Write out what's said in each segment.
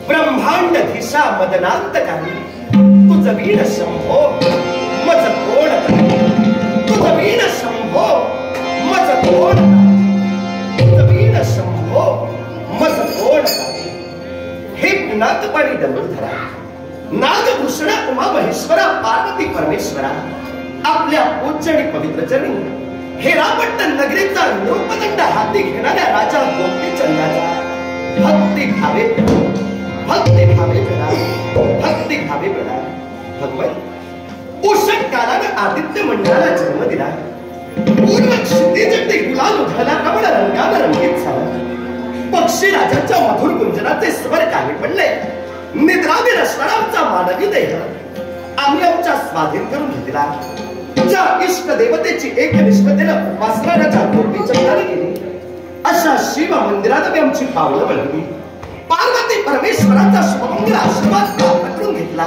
ब्रह्मांड दिशा मदनांतकारी तुझ वीण शंभो मज कोण तुझ वीण शंभो मज कोण तुझ वीण शंभो मज कोण हे नागपाणी दंडोधरा नागभूषणा उमा महेश्वरा पार्वती परमेश्वरा आपल्या पूज्य आणि पवित्र चरणी हेरापट्टण नगरीचा नृपदंड हाती घेणाऱ्या राजा गोपीचंदाचा भक्ती भावे प्रणाम भगवत उषट कालानं आदित्य मंडळाला जन्म दिला पूर्व क्षितिज ते गुलाल उधळला रमण रंगानं रंगीत झाला पक्षी राजांच्या मधुर गुंजनाचे स्वर कानी पडले निद्रावीर असणारा आमचा मानवी देह आम्ही आमच्या स्वाधीन करून घेतला ज्या इष्ट देवतेची एकनिष्ठतेनं उपासना राजा गोपीचंदाने केली अशा शिव मंदिरात आम्ही आमची पावलं वळवली पार्वती परमेश्वराचा शुभमंगल आशीर्वाद प्राप्त करून घेतला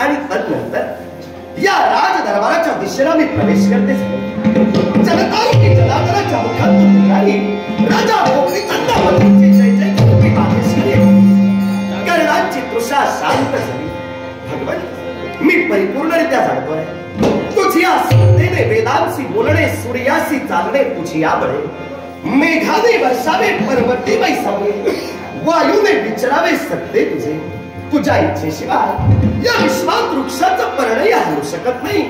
आणि तदनंतर या राज दरबाराच्या दिशेला मी प्रवेश करते जनताई जनार्दनाच्या मुखातून निघाली राजा गोपीचंद मंदिरची जय जय गोपी माहेश्वरी कर्णांची तृषा शांत झाली भगवंत मी परिपूर्णरित्या जाणतोय तुझी सत्तेने वेदांशी बोलणे सूर्याशी चालणे तुझी आवडे मेघाने वर्षावे पर्वते बैसावे वायूने विचरावे सत्ते तुझे तुझ्या इच्छेशिवाय या विश्वात वृक्षाचं पर्णही हलू शकत नाही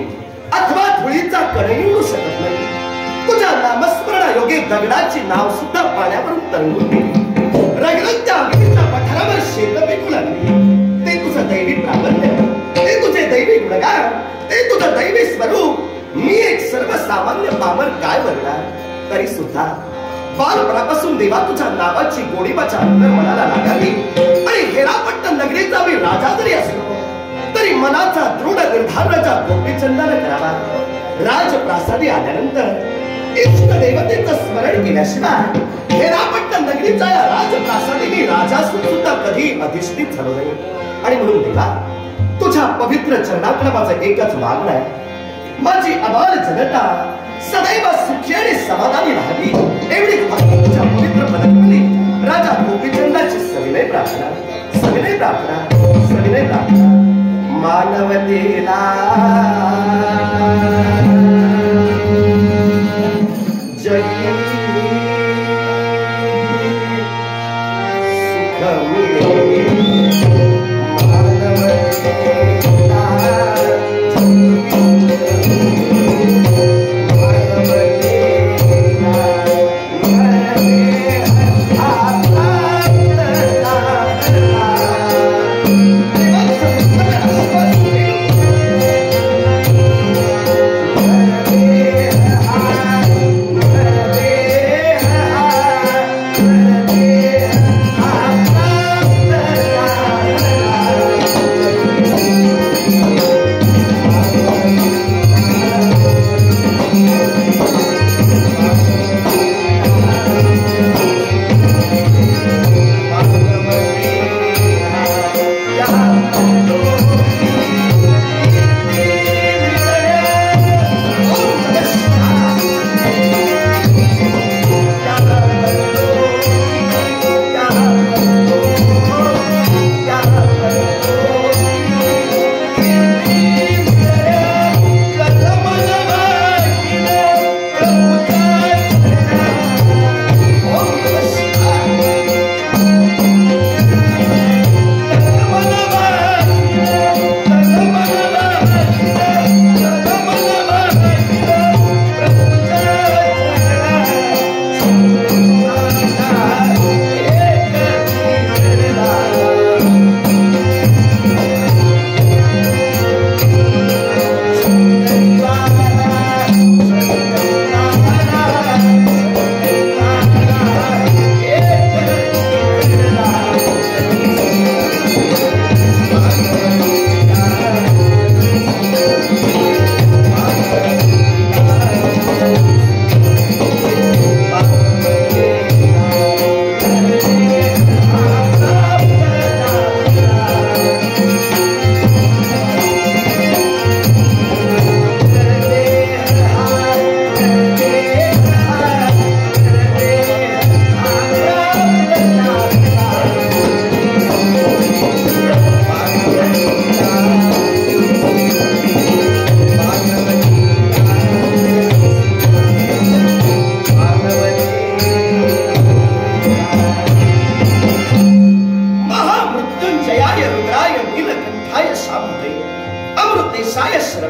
अथवा धुळीचा कणही उडू शकत नाही तुझ्या नामस्मरणा योगे दगडाची नाव सुद्धा पाण्यावरून तरंगून गेली रगरगत्या अग्नीच्या पठारावर शेत पिकू लागली ते तुझं दैवी प्राबल्य ते तुझे दैवी गुणगान ते तुझं दैवी स्वरूप मी एक सर्वसामान्य पामर काय बनणार तरी सुद्धा बालपणापासून देवा तुझ्या नावाची गोडी माझ्या अंतर मनाला लागावी आणि हेरापट्टण नगरीचा मी राजा जरी असलो तरी मनाचा दृढ निर्धार राजा गोपीचंदाने करावा राजप्रासादी आल्यानंतर इष्ट देवतेचं स्मरण केल्याशिवाय हेरापट्टण नगरीचा या राजप्रासादी मी राजा सुद्धा कधी अधिष्ठित झालो नाही आणि म्हणून देवा तुझ्या पवित्र चरणाकडे माझं एकच मागणं आहे माझी अबाल जनता सदैव सुखी आणि समाधानी राहावी एवढी तुझ्या पवित्र पदकमली राजा गोपीचंदाची सविनय प्रार्थना सविनय प्रार्थना सविनय प्रार्थना मानवतेला जय सुख मिळे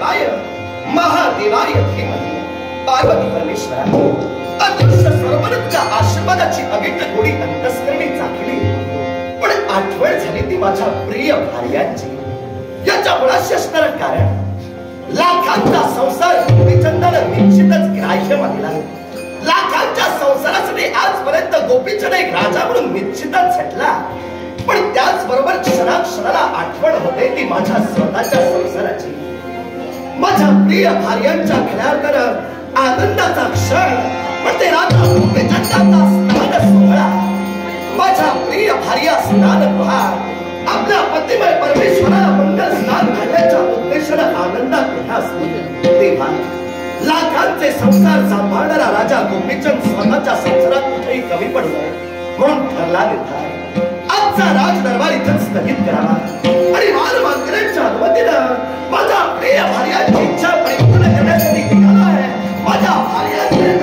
शिवाय महादेवाय धीमहि पार्वती परमेश्वरा अदृश्य सर्वज्ञाच्या आशीर्वादाची अगिट गोडी अंतस्करणी चाखली, पण आठवण झाली ती माझ्या प्रिय भार्यांची. याच्या मुळाशी असणारं कारण लाखांचा संसार गोपीचंदानं निश्चितच ग्राह्य मानला. लाखांच्या संसारासाठी आजपर्यंत गोपीचंद एक राजा म्हणून निश्चितच झटला, पण त्याचबरोबर क्षणाक्षणाला आठवण होते ती माझ्या स्वतःच्या संसाराची. माझ्या प्रिय भार्यांच्या खऱ्याअर्थानं आनंदाचा क्षण म्हणजे राजा गोपीचंदाचा स्नान सोहळा. माझ्या प्रिय भार्या स्नानगृहात आपल्या पतिमय परमेश्वराला मंगल स्नान घालण्याच्या उद्देशानं आनंदात उभा असतो. तेव्हा लाखांचे संसार सांभाळणारा राजा गोपीचंद स्वतःच्या संसारात कुठेही कमी पडलाय म्हणून ठरला निर्धार आजचा राज दरबार इथं स्थगित करावा आणि मानवांकरांच्या अनुमतीनं माझ्या प्रिय भार्यांची इच्छा परिपूर्ण करण्यासाठी निघाला आहे. माझ्या भार्यांचे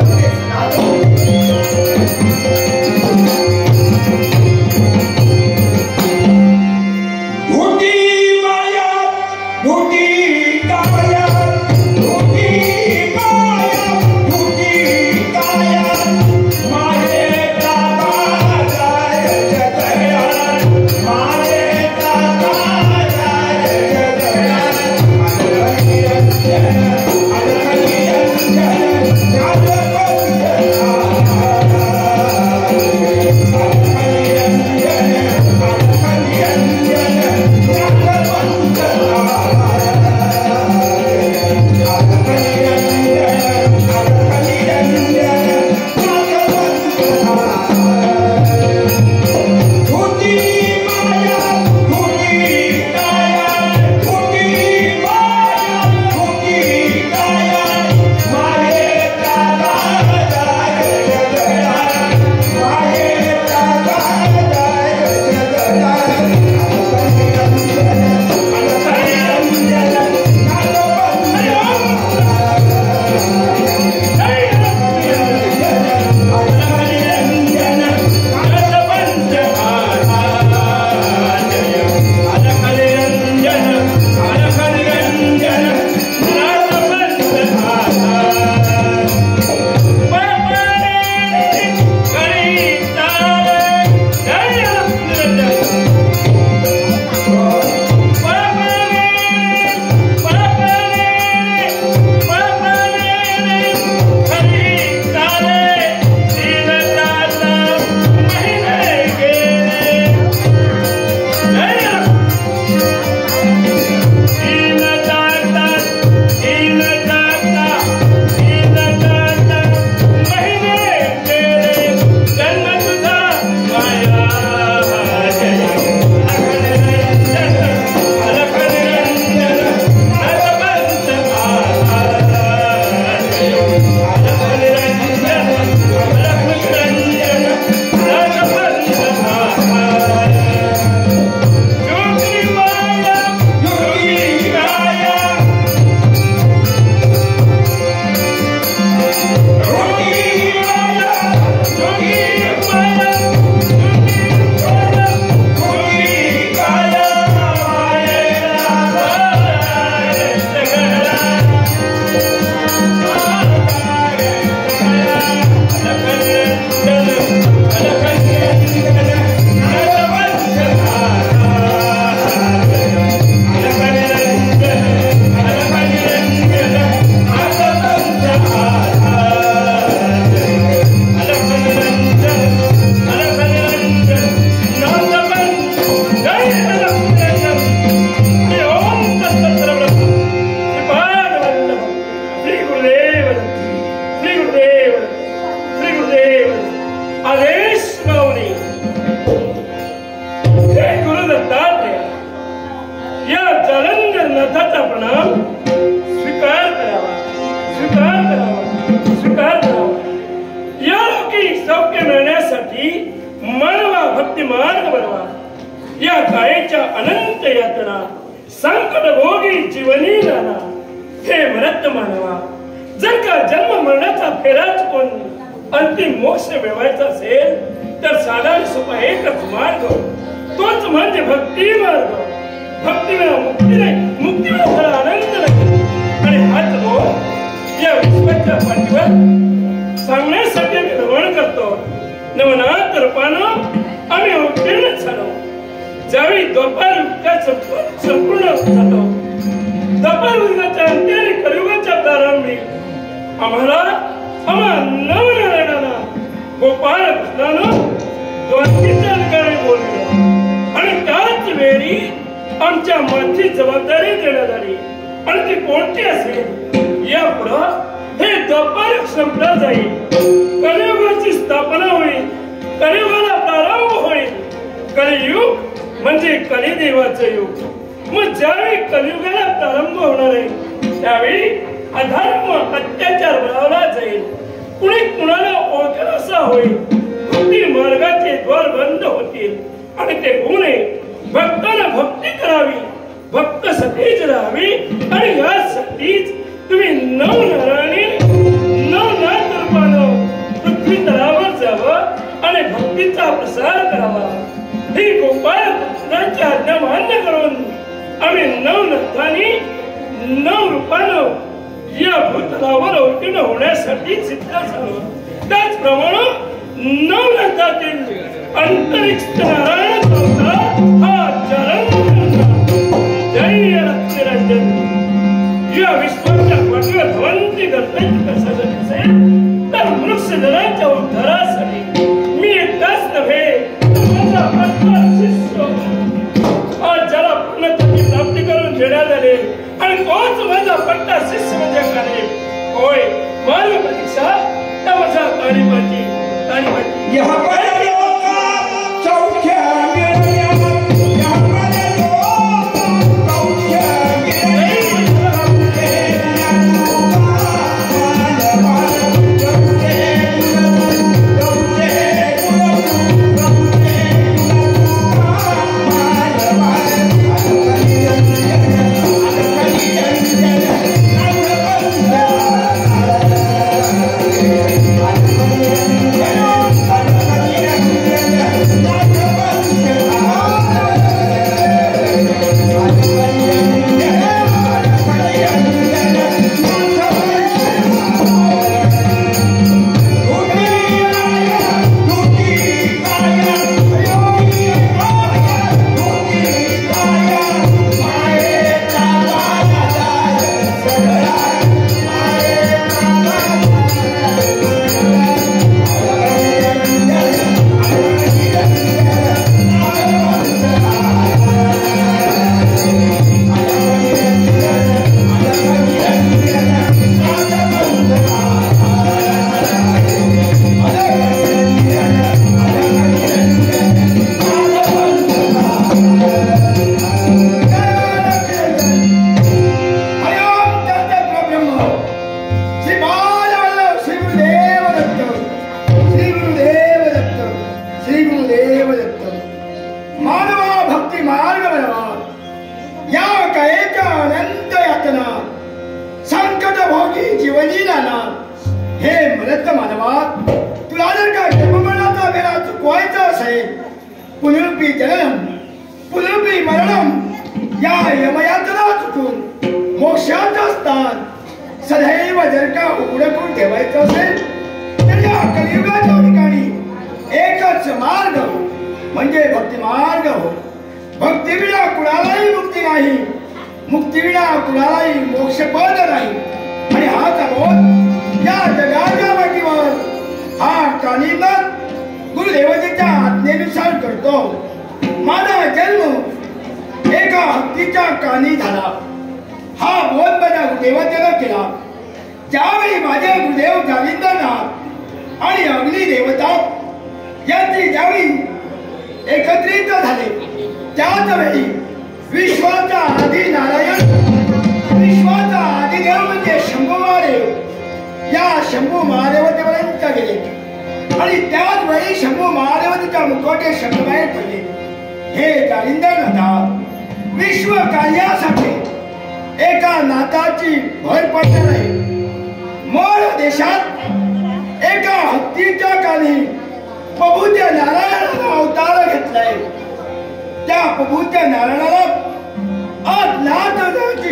भक्ती मार्ग. भक्ती मुक्ती नाही, मुक्ती आनंद नाही. औषध सांगण्यासाठी आम्ही रवण करतो. नवनाथ रूपानं आम्ही उत्तीर्ण झालो. ज्यावेळी द्वापार संपूर्ण झालो, द्वापार युगाच्या अंत्याने कलियुगाच्या प्रारंभी आम्हाला नवनारायणाला गोपाळ कृष्णानं द्वारकेच्या अधिकारी बोलविलं आणि त्याच वेळी आमच्या माथी जबाबदारी देण्यात आली. आणि ती कोणती असेल? यापुढं हे द्वापार संपलं जाईल, कलियुगाची स्थापना होईल, कलियुगाला प्रारंभ होईल. कलियुग म्हणजे कलिदेवाचं युग. मग ज्यावेळी कलियुगाला प्रारंभ होणार आहे त्यावेळी अधर्म अत्याचार बळावला जाईल. कुणी कुणाला ओळखेल असा होईल. भक्ती मार्गाचे द्वार बंद होतील आणि ते होऊ नये. भक्तांना भक्ती करावी, भक्त सतीच राहावी. आणि यासाठीच तुम्ही नवनारायणी नवनाथ रूपानं पृथ्वी तलावर जावं आणि भक्तीचा प्रसार करावा. ही गोपाळ कृष्णाची आज्ञा मान्य करून आम्ही नवनाथांनी नव रूपानं या भूतलावर अवतीर्ण होण्यासाठी सिद्ध झालो. त्याचप्रमाणे नवनाथातील अंतरिक्ष नारायण हा चरण जय लक्ष्मीरंजन या विश्वाच्या पाठीवर भवंती गणपती कशासाठी असेल तर मनुष्य जनाच्या उद्धारासाठी. मी एकदाच नव्हे माझा आत्मा शिष्य आज ज्याला पूर्णत्वाची प्राप्ती करून देण्यात आले आणि तोच माझा पट्टा शिष्य म्हणजे काळे होय. माझी प्रतीक्षा त्या माझा तारीपाची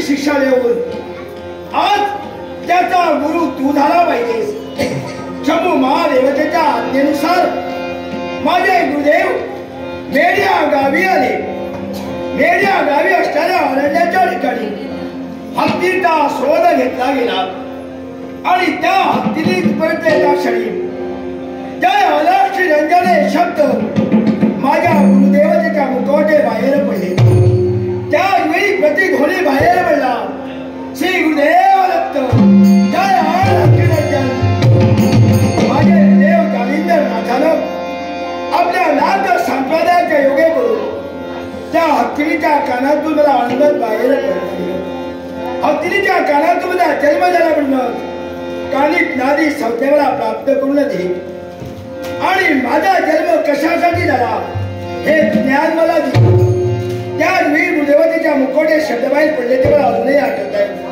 शिक्षा देऊन आज त्या त्याचा गुरु तू झाला पाहिजेस. शंभू महादेवतेच्या आज्ञेनुसार माझे गुरुदेव मेढ्या गावी आले. मेढ्या गावी असणाऱ्या अरण्याच्या ठिकाणी हत्तीचा शोध घेतला गेला आणि त्या हत्तीने परतलेल्या क्षणी जय अलाक्ष रंजने शब्द माझ्या गुरुदेवतेच्या मुखवटे बाहेर पडले. त्यावेळी प्रतिध्वनी बाहेर पडला, श्री गुरुदेव दत्त जय अलाक्ष रंजन. माझे गुरुदेव जालिंदर नाथानं आपल्या नाथ संप्रदायाच्या योगे करून त्या हत्तीच्या कानातून मला आनंदात बाहेर पडले. हत्तीच्या कानातून मला जन्म झाला म्हणून कानिक नादी संज्ञेला प्राप्त करून दे आणि माझा जन्म कशासाठी झाला हे ज्ञान मला दे. त्यावेळी गुरुदेवतेच्या मुखोटे शब्दबाहेर पडले ते मला अजूनही आठवत आहे.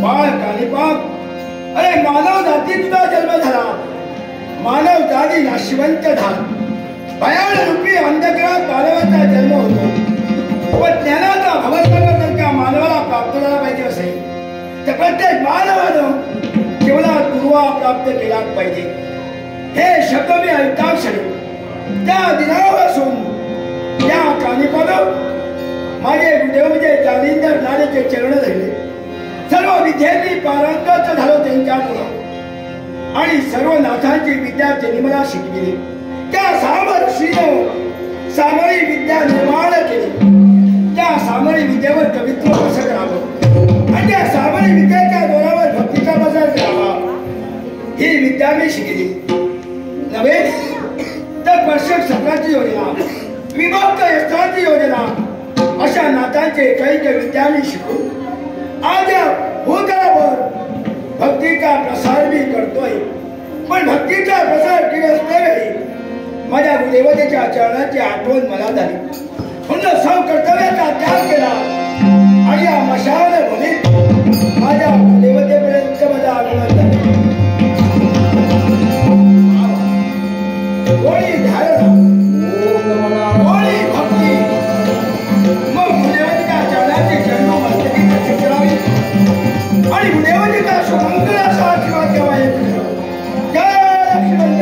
बाळ कानिपाक, अरे मानव जाती तुझा जन्म झाला, मानव जाती नाशिवंत झाला. भयान रूपी अंधकारात मानवाचा जन्म होतो व ज्ञानाचा भवसागर जर का मानवाला प्राप्त झाला पाहिजे असेल तर प्रत्येक मानवानं केवळा दुर्वा प्राप्त केला पाहिजे. हे शब्द मी ऐकता क्षणी त्या दिनापासून त्या कानिपानं माझे गुरुदेव म्हणजे जालिंदर नाथांचे चरण धरले. सर्व विद्येने पारंगत झालो त्यांच्यामुळे आणि सर्व नाथांची विद्या त्यांनी मला शिकविली. त्या सामर्षीनं सामरी विद्या निर्माण केली. त्या सामरी विद्येवर कवित्व कसं करावं आणि त्या सामरी विद्येच्या जोरावर भक्तीचा प्रसार करावा ही विद्या मी शिकली. नव्हे तर वर्षक सत्राची योजना, विभक्त यशाची योजना अशा नाथांचे कैक विद्या मी शिकून आज भूतलावर भक्तीचा प्रसार मी करतोय. पण भक्तीचा प्रसार केला असल्यावेळी माझ्या गुरुदेवतेच्या चरणाची आठवण मला झाली म्हणून सर्व कर्तव्याचा त्याग केला आणि या मशाल भूमीत माझ्या गुरुदेवतेपर्यंत माझा आगमन झाले. कोणी धारणा, कोणी भक्ती, मग गुरुदेवतेच्या चरणाची चरणो मस्तकी दर्शन करावी आणि गुरुदेवतेचा सुमंगल असा आशीर्वाद घ्यावा. जय लक्ष्मण.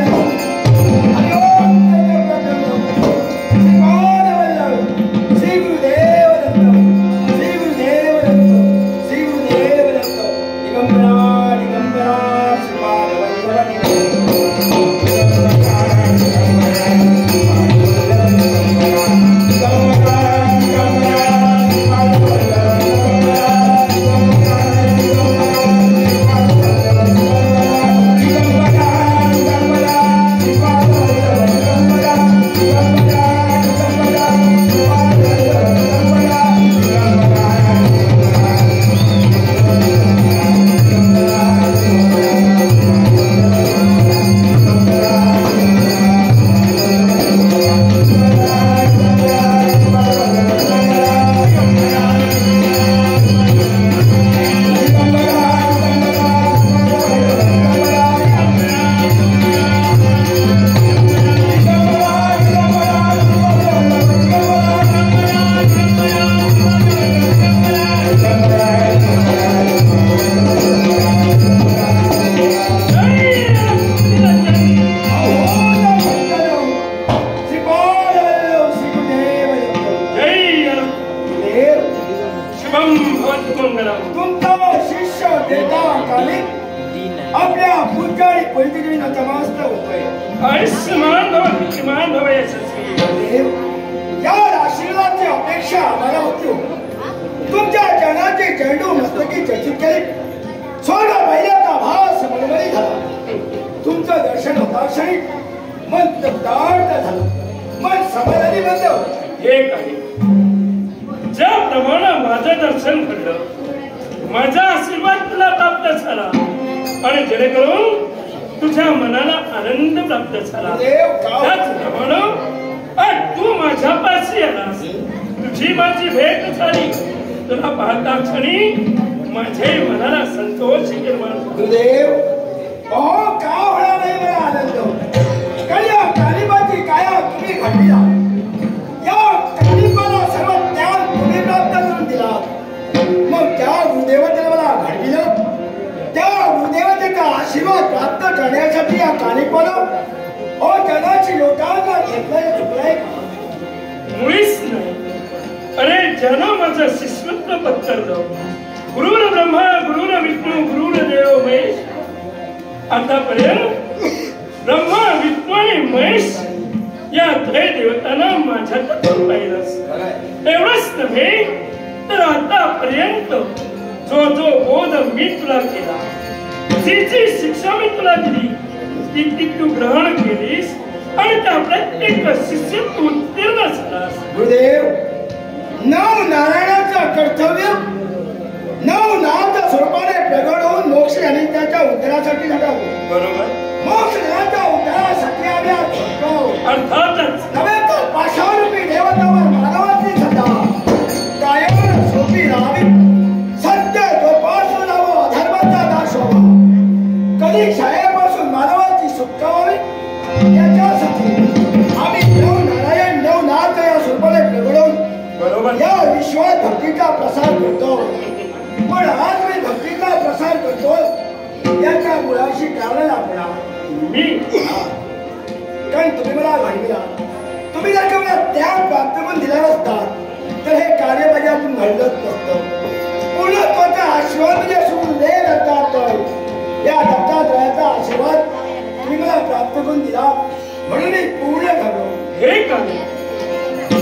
विश्वास प्राप्त करण्यासाठी या काणीपणा जगाची लोकांना घेतलंय चुकलंय मुळीच नाही. अरे ज्यानं माझं शिष्यत्व पत्करलं, गुरुर ब्रह्मा गुरुर विष्णू गुरुर देव महेश, आतापर्यंत ब्रह्मा विष्णू आणि महेश या त्रय देवतांना माझ्यातून पाहिलंस. एवढंच नव्हे तर आतापर्यंत जो जो बोध मी तुला केला, जी जी शिक्षा मी तुला दिली, ती तू ग्रहण केलीस आणि त्या प्रत्येक शिष्य तू उत्तीर्ण झालास. गुरुदेव, नव नारायणाचं कर्तव्य नव नामच्या स्वरूपाने प्रगट होऊन मोक्ष आणि त्याच्या उद्धारासाठी घडावं. बरोबर. मोक्ष ज्ञानाच्या उद्धारासाठी आम्ही अर्थातच नव्हे तर पाषाणरूपी देवतावर मानवाची सत्ता कायम सोपी राहावी. सत्य जोपासून हवं, अधर्माचा नाश व्हावा, कधी छायेपासून मानवाची सुटका व्हावी याच्यासाठी आम्ही नव नारायण नव नाथ या स्वरूपाने प्रगटवून बरोबर या विश्वात भक्तीचा प्रसार करतो. पण आज मी भक्तीचा प्रसार करतो याच्या मुळाशी कारण आपला मी कारण तुम्ही मला घडविला. तुम्ही जर का मला त्याग प्राप्त करून दिला नसता तर हे कार्य माझ्यातून घडलंच नसतं. पूर्णत्वाचा आशीर्वाद म्हणजे सुंदर दत्तात्रय, या दत्तात्रयाचा आशीर्वाद तुम्ही मला प्राप्त करून दिला म्हणून मी पूर्ण घडलो. हे कार्य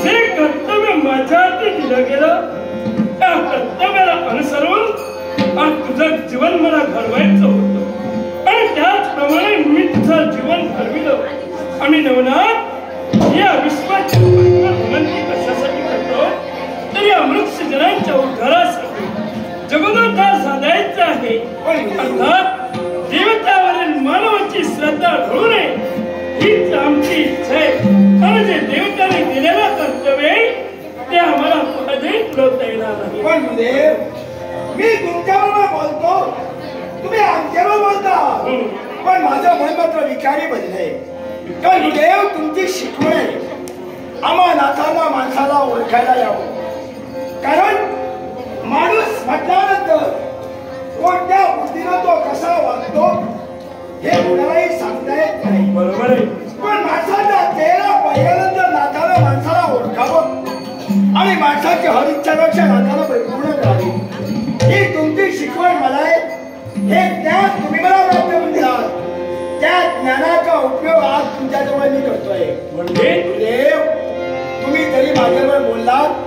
जे कर्तव्य माझ्या हाती दिलं गेलं त्या कर्तव्याला अनुसरून आज तुझं जीवन मला घडवायचं होतं आणि त्याचप्रमाणे मी तुझं जीवन घडविलं. आणि नवनाथ या विश्वाची विनंती कशासाठी करतो तर या मनुष्यजनांच्या उद्धारासाठी जगदोद्धार साधायचा आहे. अर्थात देवतावरील मानवाची श्रद्धा ढळू नये हीच आमची इच्छा आहे. आणि जे देवताने दिलेलं कर्तव्य ते आम्हाला कधीही पुरवता येणार नाही. पण गुरुदेव, मी तुमच्याबरोबर बोलतो, तुम्ही आमच्याबरोबर बोलता, पण माझं मन मात्र विकारी बनलंय. कारण गुरुदेव तुमची शिकवण आहे आम्हा नाथांना माणसाला ओळखायला यावं. कारण माणूस म्हटल्यानंतर कोणत्या बुद्धीनं तो कसा वागतो हे कुणालाही सांगता येत नाही. बरोबर आहे. पण माणसाचा चेहरा पाहिल्यानंतर नाथाला माणसाला ओळखावं आणि माणसाची हर इच्छापेक्षा नाथाला परिपूर्ण करावी ही तुमची शिकवण मला आहे. हे ज्ञान तुम्ही मला प्राप्त करून दिलात, त्या ज्ञानाचा उपयोग आज तुमच्याजवळ मी करतोय. म्हणजे देव, तुम्ही जरी माझ्यावर बोललात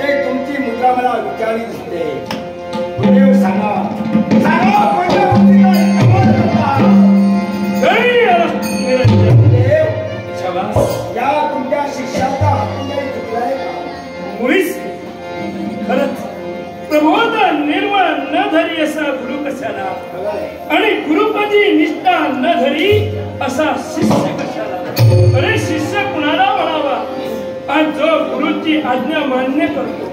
ते तुमची मुद्रा मला विचारली दिसते. गुरुदेव सांगा सांगा कोणत्या गोष्टीला कमाल करता? गुरुदेव, या तुमच्या शिष्याचा हातून काही चुकलाय का? मुळीच खरंच प्रबोध निर्मळ न धरी असा गुरु कशाला आणि गुरुपदी निष्ठा न धरी असा शिष्य कशाला. अरे शिष्य कुणाला म्हणावा? आज जो गुरुची आज्ञा मान्य करतो,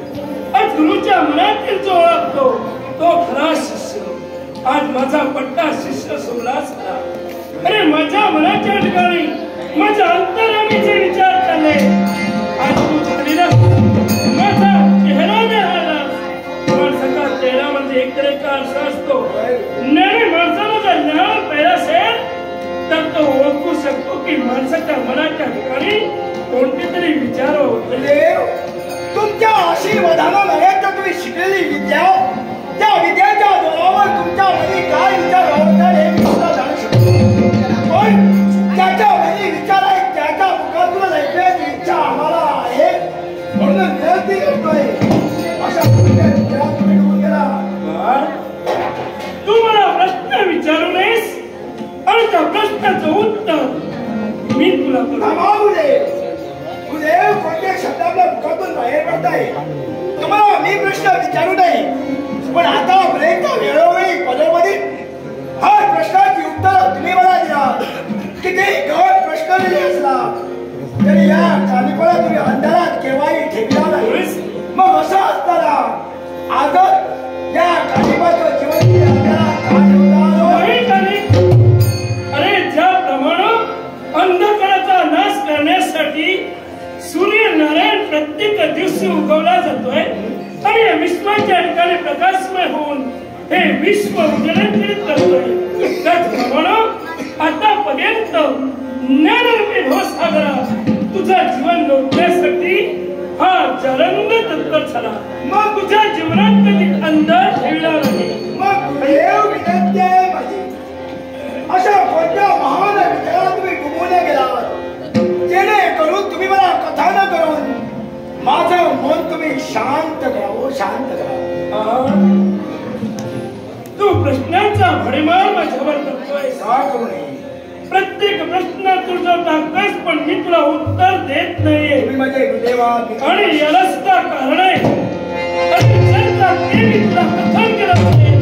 आज गुरुच्या मनातील जो ओळखतो तो खरा शिष्य. आज माझा पट्टा शिष्य सोडला असला. अरे माझ्या मनाच्या ठिकाणी माझ्या अंतरामीचे विचार चालले. आज तू झालेला माझा चेहरा निहाळला. माणसाचा चेहरा म्हणजे एकतरेचा आरसा असतो. नाही, माणसाला जर निहाळ पाहिला असेल तर तो ओळखू शकतो की माणसाच्या मनाच्या ठिकाणी कोणते तरी विचार होते. देव, तुमच्या आशीर्वादानं नव्हे तर तुम्ही शिकलेली विद्या, त्या विद्याच्या जोरावर तुमच्या मनी काय विचार होतात हे मी सुद्धा जाणू शकतो. पण त्याच्या मनी विचार आहे, त्याच्या मुखातून ऐकण्याची इच्छा आम्हाला आहे म्हणून विनंती करतोय. अशा विचारात तुम्ही डुबून गेला. तू मला प्रश्न विचारू नयेस आणि त्या प्रश्नाचं उत्तर मी तुला करू. गुरुदेव, कोणत्या शब्दाला मुखातून बाहेर पडताय? तुम्हाला मी प्रश्न विचारू नये, पण आता पर्यंत वेळोवेळी पदोपदी हर प्रश्नाची उत्तर तुम्ही मला दिला. किती गहन प्रश्न दिले असला तरी या काणीपणा तुम्ही अंधारात केव्हाही ठेवला नाही. मग असं असताना आजच या काणीपाचं जीवन अंधारात का ठेवता? अरे ज्याप्रमाणे अंधकाराचा नाश करण्यासाठी सूर्यनारायण प्रत्येक दिवशी उगवला जातोय आणि या विश्वाच्या ठिकाणी प्रकाशमय होऊन हे विश्व उजळीत करतोय, त्याचप्रमाणे ज्ञानरूपी भवसागरा तुझा जीवन लोटण्यासाठी हा जरंग तत्पर झाला. मग तुझ्या जीवनात कधी अंदाज ठेवला नाही. मग देव विनंती आहे माझी, अशा कोणत्या महान विचारात तुम्ही डुबून गेलात जेणेकरून तुम्ही मला कथा न करून माझं मन तुम्ही शांत करावं, शांत करावं. तू प्रश्नांचा भडीमार माझ्यावर करतोय. का करू नये? प्रत्येक प्रश्न तुझा टाकतोयस पण मी तुला उत्तर देत नाहीये. तुम्ही माझे गुरुदेवा आणि याला सुद्धा कारण आहे. जर का ते मी तुला कथन केलं असेल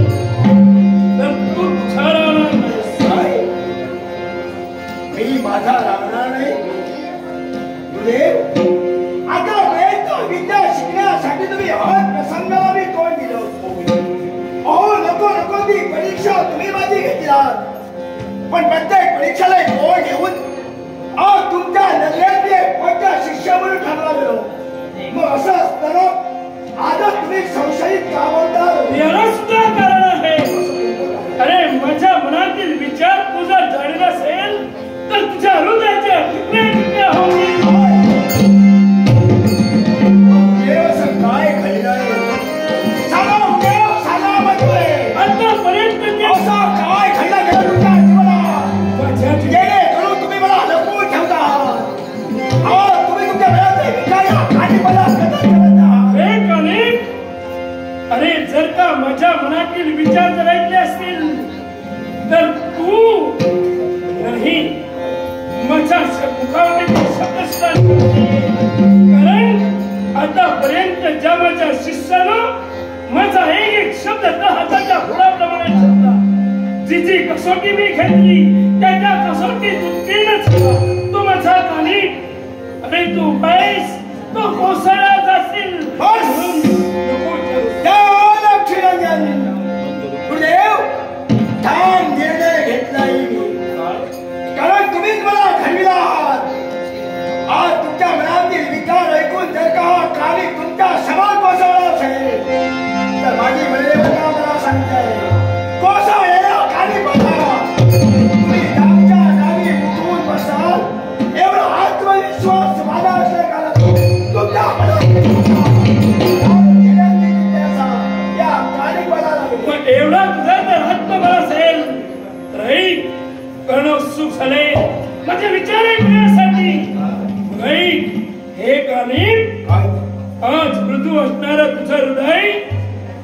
तर तू तुझा राहणार नाहीस. मी माझा राहणार नाही गुरुदेव. आता विद्या शिकण्यासाठी तुम्ही हर प्रसंगाला मी तोंड दिलं. अहो नको नको ती परीक्षा तुम्ही माझी घेतलात, पण प्रत्येक परीक्षेला तोंड घेऊन तुमच्या नजरेतले कोणत्या शिष्य म्हणून ठरला गेलो. मग असं असताना आता तुम्ही संशयित का बोलता? याला सुद्धा कारण आहे. अरे माझ्या मनातील विचार तुझा जाणला असेल तर तुझ्या हृदयाच्या तुकडे तुकडे होतील. काय घडलंय सांगा देव, सांगा म्हणतोय. आतापर्यंत असं काय घडलं गेलं तुमच्या जीवनात जेणेकरून तुम्ही मला लपवून ठेवता? तुम्ही तुमच्या वेळाचे विचार आणि मला कदर करत आहात. अरे जर का माझ्या मनातील विचार जर ऐकले असतील तर तू नाही माझ्या मुखावरील शब्दस्तर. कारण आतापर्यंत ज्या माझ्या शिष्यानं माझा एक एक शब्द हाताच्या घोडाप्रमाणे ठेवला. जी जी कसोटी मी घेतली त्याच्या कसोटीत उत्तीर्णच झाला. तो माझा कानी. अरे तू बैस तो कोसळला जाशील. गुरुदेव ठाम निर्णय घेतलाय मी. कारण तुम्हीच मला घडविला आहात. आज तुमच्या मनातील विचार ऐकून जर का हा काली तुमच्या समान कोसळला असेल तर माझी बलदेवता मला सांगताय कोसळलेला काली बघा. तुम्ही आमच्या नावी उठवून बसाल एवढा आत्मविश्वास माझा असल्या कारण तुमच्या मनात या काली बघायला एवढा तुझा जर आत्मबळ असेल राही कर्ण सुख झाले माझे विचार ऐकण्यासाठी. हे गाणी आज मृदू असणारं तुझं हृदय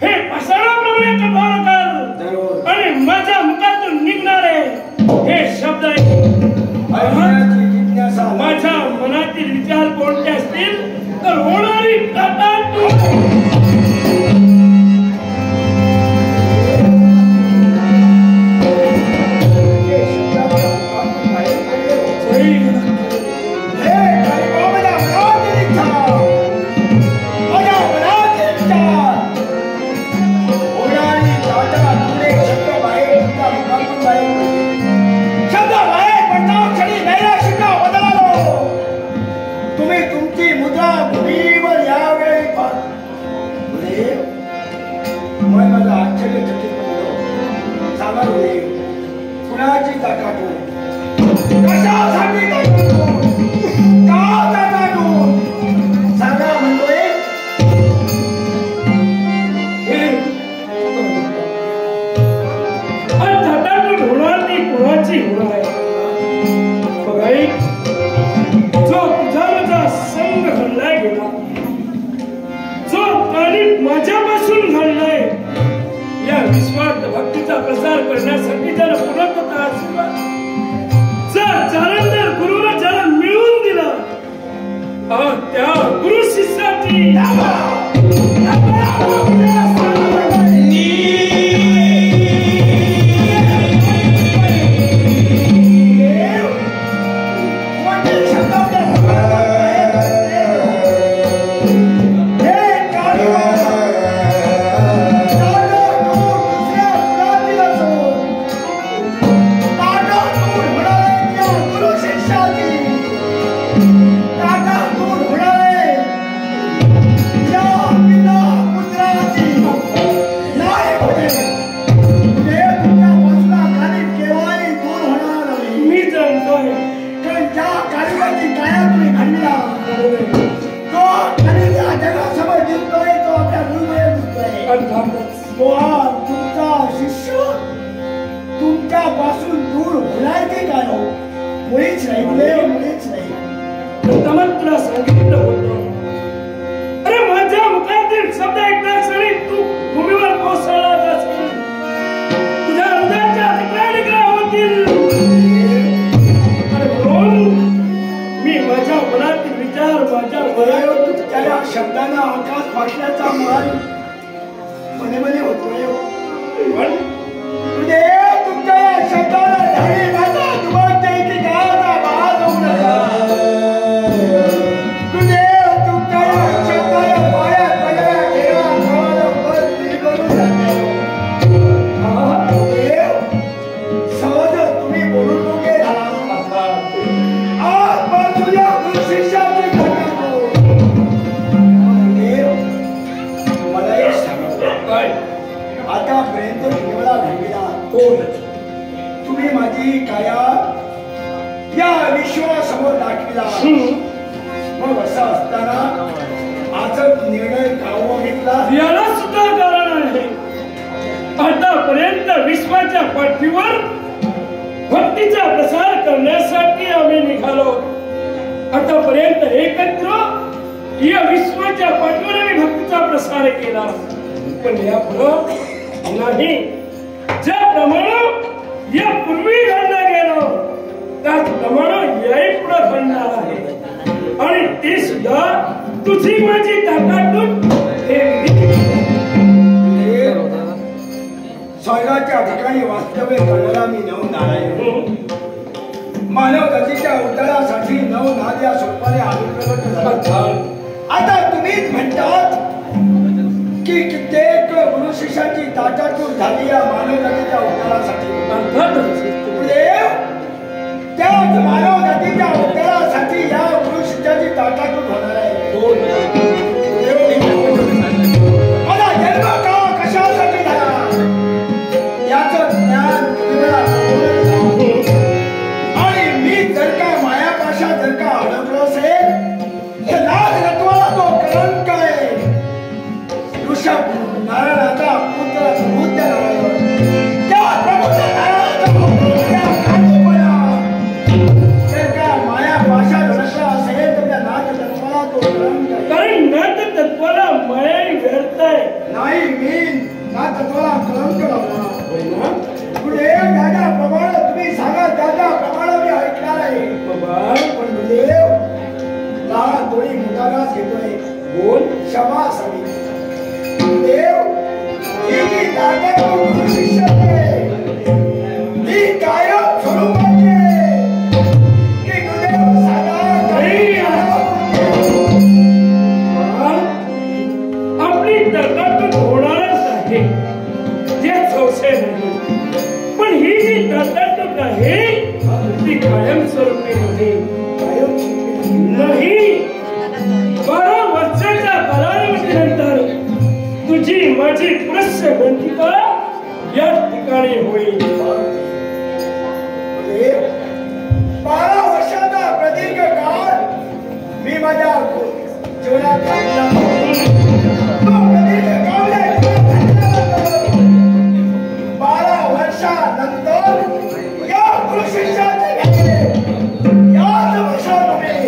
हे पाषाणाप्रमाणे कठोर कर आणि माझ्या मुखातून निघणारे हे शब्द माझ्या मनातील विचार कोणते असतील तर होणारी माझ्यापासून घडलाय या विश्वात भक्तीचा प्रसार करण्यासाठी ज्याला पूर्णतः जालंधर गुरुला ज्याला मिळवून दिला त्या गुरु शिष्याची गुरु तुमच्यापासून दूर होणार की काय हो? मुळीच नाही गुरुदेव, मुळीच नाही. प्रथमच तुला सांगितलं होतं. अरे माझ्या मुखातील शब्द ऐकण्यास क्षणी तू भूमीवर कोसळला जाशील. तुझ्या हृदयाच्या निकरा होतील. म्हणून मी माझ्या मनातील विचार माझ्या मनावर तुमच्या शब्दांना आकाश फाटल्याचा मान मने मने होतोय. पण गुरुदेव तुमच्या शब्दाला धडे घाला. तुम्हाला की गावाचा बाज होऊ नका. गुरुदेव तुमच्या शब्दाला पाया पडल्या ठेवा. गावाला वर करून जाते. गुरुदेव सहज तुम्ही बोलून मोके झाला. आज पण तुझ्या गुरुशिष्याची घटना गुरुदेव मला एक सांगा. काय आतापर्यंत देवाला घडविला. तुम्ही माझी काया या विश्वासमोर दाखविला. मग असं असताना आजच निर्णय काढून घेतला. याला सुद्धा कारण आहे. आतापर्यंत विश्वाच्या पाठीवर भक्तीचा प्रसार करण्यासाठी आम्ही निघालो. आतापर्यंत एकत्र या विश्वाच्या पाठीवर आम्ही भक्तीचा प्रसार केला. पण यापुढं नाही. ज्याप्रमाणे यापूर्वी घडला गेलो त्याचप्रमाणे याही पुढे घडणार आहे. आणि ते सुद्धा तुझी माझी ताटातून स्वर्गाच्या ठिकाणी वास्तव्य करणारा मी नव नारायण. मानव जातीच्या उद्धारासाठी नव नाद्या सोपाने आविर्भूत झाला. आता तुम्हीच म्हणतात की कित्येक गुरु शिष्याची ताटातूट झाली या मानव जातीच्या उद्धारासाठी. गुरुदेव त्याच मानव जातीच्या उद्धारासाठी या गुरु शिष्याची ताटातूट होणार आहे. मला जन्म का कशासाठी झाला याचं ज्ञान आणि मी जर का मायापाशा जर का अडकलो असेल तर लाज रत्वाला तो कलंक आहे. ऋषभ नारायणाचा पुत्र प्रबुद्ध नारायण त्या प्रबुद्ध नारायणाचा जर का मायापाशा अडकला असेल तर त्या नाथ तत्वाला तो कलंक आहे. कारण नाथ तत्वाला माया व्यर्थ आहे. नाही मी नाथ तत्वाला कलंक लावला. गुरुदेव त्याच्याप्रमाणे तुम्ही सांगा त्याच्याप्रमाणे मी ऐकणार आहे. पण गुरुदेव लहान थोडी मुलागास घेतोय. बोल क्षमा असावी. गुरुदेव ही जी ताकद गुरु शिष्याची आहे ही कायम स्वरूपाची आहे की गुरुदेव सांगा नाही. आपली तरतूद होणारच आहे जे संशय नाही. पण ही जी तरतूद आहे ती कायमस्वरूपी नाही. 12 वर्षाच्या कालावधीनंतर तुझी माझी पुरस्य बंधिका या ठिकाणी होईल. 12 वर्षाचा प्रदीर्घ काळ मी माझ्या जीवनात घातला. तो प्रदीर्घ काळ 12 वर्षानंतर या गुरु शिष्याचे घातले. याच वर्षामध्ये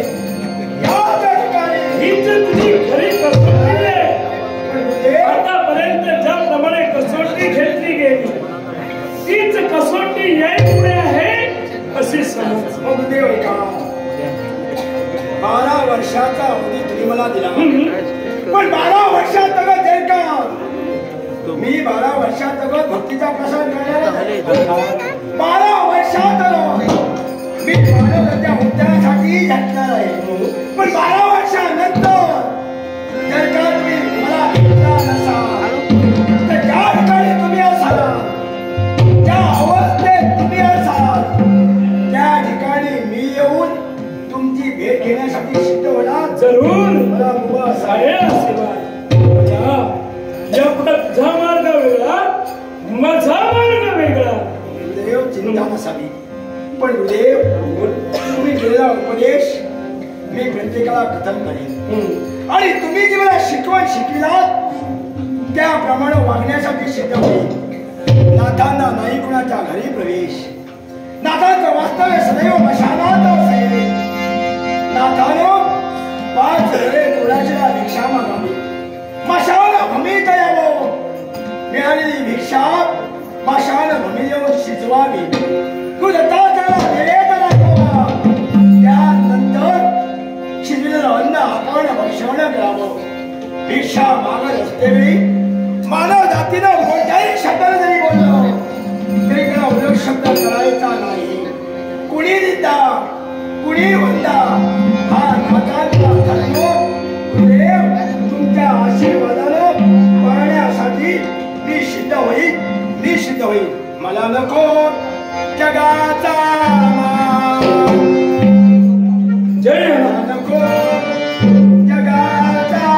याच ठिकाणी हीच तुझी खरी कसोटी आहे. गुरुदेव आतापर्यंत ज्याप्रमाणे कसोटी घेतली गेली तीच कसोटी याही पुढे आहे अशी समज. गुरुदेव ऐका. 12 वर्षाचा अवधी तुम्ही मला दिला. पण 12 वर्षात जर का मी 12 वर्षात भक्तीचा प्रसार करणार आहे. 12 वर्षात मी मानवाच्या उद्धारासाठी झटणार आहे. पण 12 वर्षानंतर जर का तुम्ही मला भेटला नसाल तर ज्या ठिकाणी तुम्ही असाल ज्या अवस्थेत तुम्ही असाल त्या ठिकाणी मी येऊन तुमची भेट घेण्यासाठी सिद्ध होणार. जरूर मला मुभा आहे आशीर्वाद. या पुढे तुझा मार्ग वेगळा माझा मार्ग वेगळा. गुरुदेव चिंता नसावी. पण गुरुदेव तुम्ही दिलेला उपदेश मी प्रत्येकाला कथन करेन आणि तुम्ही जी मला शिकवण शिकविलात त्याप्रमाणे वागण्यासाठी सिद्ध होईल. नाथांना नाही कुणाच्या घरी प्रवेश. नाथांचं वास्तव्य सदैव मशानात असे. नाथानं 5 घरे कुणाच्या भिक्षा मागावी. मशान भूमीत यावं. मिळालेली भिक्षा मशान भूमी येऊन शिजवावी. कुदताचा नैवेद्य दाखवा. त्यानंतर शिजलेलं अन्न आपण भक्षण करावं. भिक्षा मागत असतेवेळी मानव जातीनं कोणत्याही शब्दाने जरी बोललो तरी त्याला उलट शब्द करायचा नाही. कुणी निंदा कुणी वंदा हा नाथांचा धर्म. गुरुदेव तुमच्या आशीर्वादानं पाहण्यासाठी मी सिद्ध होईल. मला नको जगाचा जय मला नको जगाचा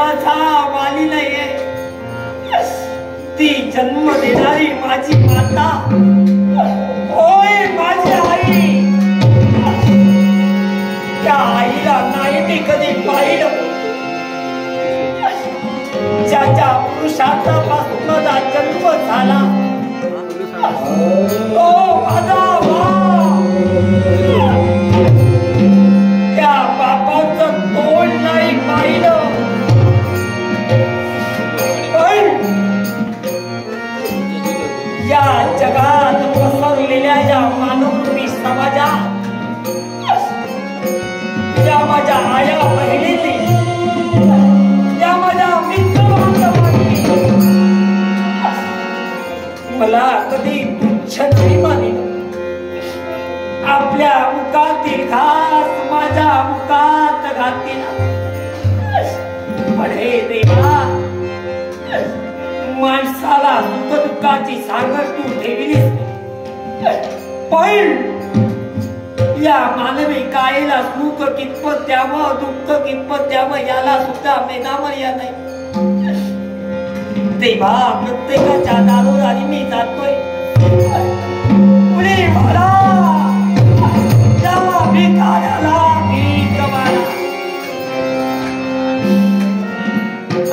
माझा माली नाहीये, ती जन्म देणारी माझी माता, होय माझी आई. त्या आईला नाही मी कधी पाहिलं. ज्याच्या पुरुषार्थापासून माझा जन्म झाला, तो माझा बाप. त्या बापाचं तोंड नाही पाहिलं. पण या जगात पसरलेल्या या मानवरूपी समाजात या माझ्या आया बहिणींनी, या माझ्या मित्र बांधवांनी मला कधी तुच्छ नाही मानलं. आपल्या मुखातील घास माझ्या मुखात घातला. पण हे देवा, माणसाला सुख दुःखाची सांगड तू ठेवलीस, पण या मानवी कायेला सुख कितपत द्यावं, दुःख कितपत द्यावं, याला सुद्धा मेनामर्या नाही. देवा, प्रत्येकाच्या दारोदारी मी जातोय. पुढे मला त्या भिकाऱ्याला भीक मारा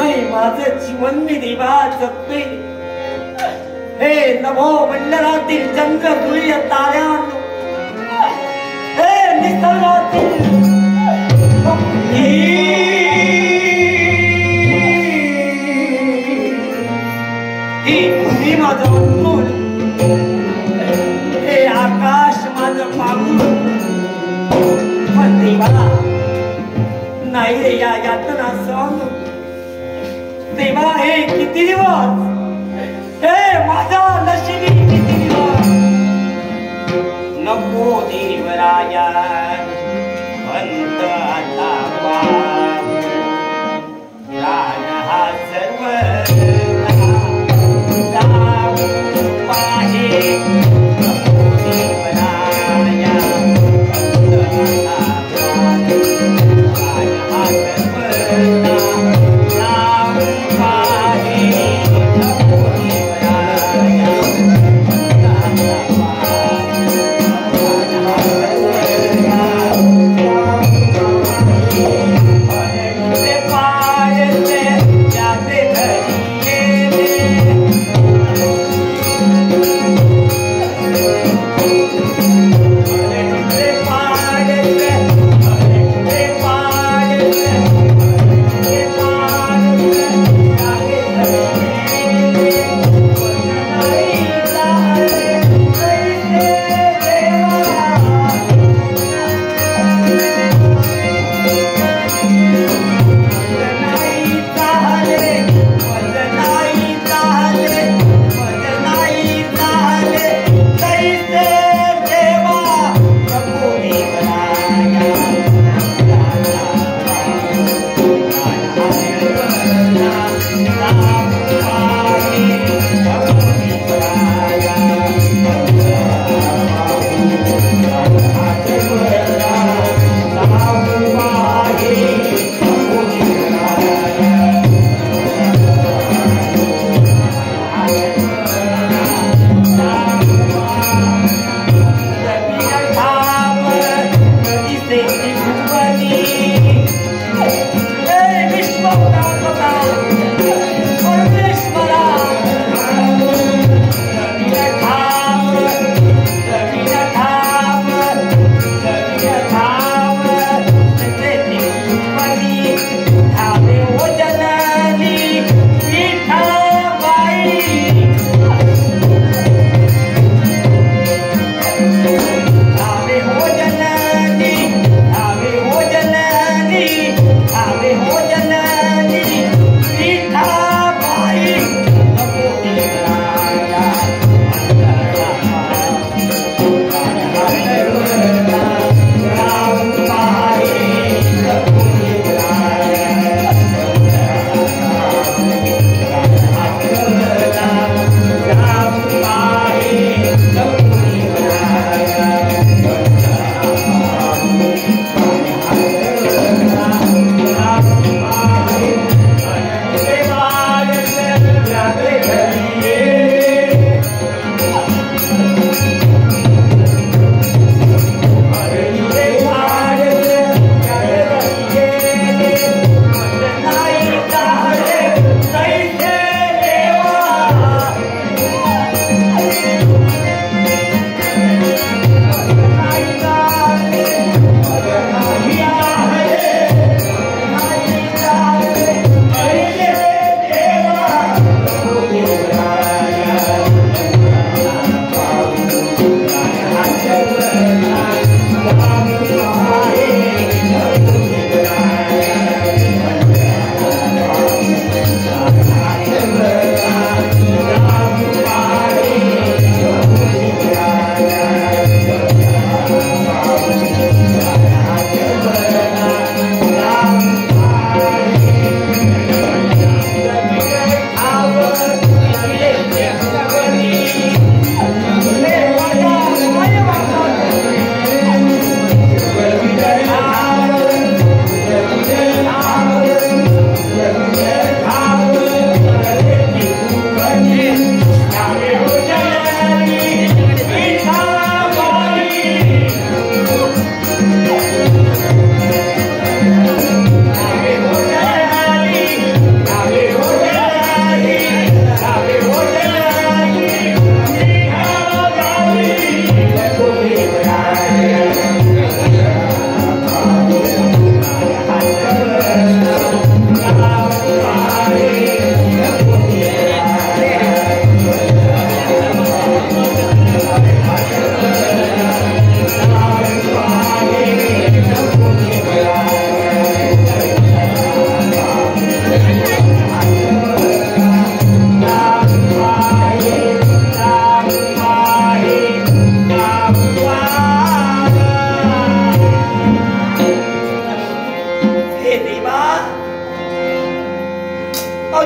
आणि माझं जीवन मी देवा जगतोय. हे नभो मंडळातील चंद्रधुळीय ताऱ्यांनो, हे निसर्गातील ही भूमी माझं अंतून, हे आकाश माझं पांघरून. पण देवा नाही रे या यातना सहन. देवा हे किती दिवस, हे माझा नशिबी किती दिवस. नको देवराया अंत आता प्राण हा सर्व पाहे. नको देवराया अंत आता प्राण हा सर्व पाहे. नको देवराया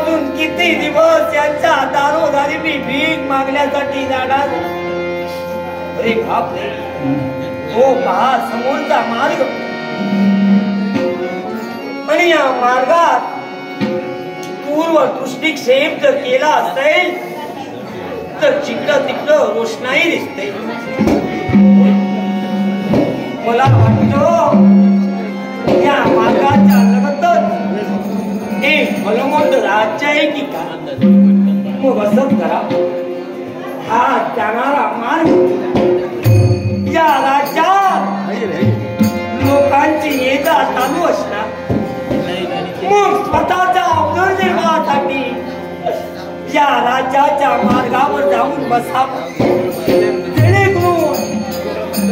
अजून किती दिवस यांच्या दारोदारी मी भीक मागण्यासाठी जाणार? अरे बापरे, तो पहा समोरचा मार्ग, आणि या मार्गात पूर्व दृष्टिक्षेप जर केला असेल तर जिकडं तिकडं रोषणाई दिसते. मला वाटतं या मार्गाच्या लगतच एक भलमोठ राज्य आहे की काय? मग असंच करा, हा जाणारा मार्ग या राज्यात लोकांची ये-जा चालू असणार. मग स्वतःच्या उदरनिर्वाहासाठी या राज्याच्या मार्गावर जाऊन बसावं, जेणेकरून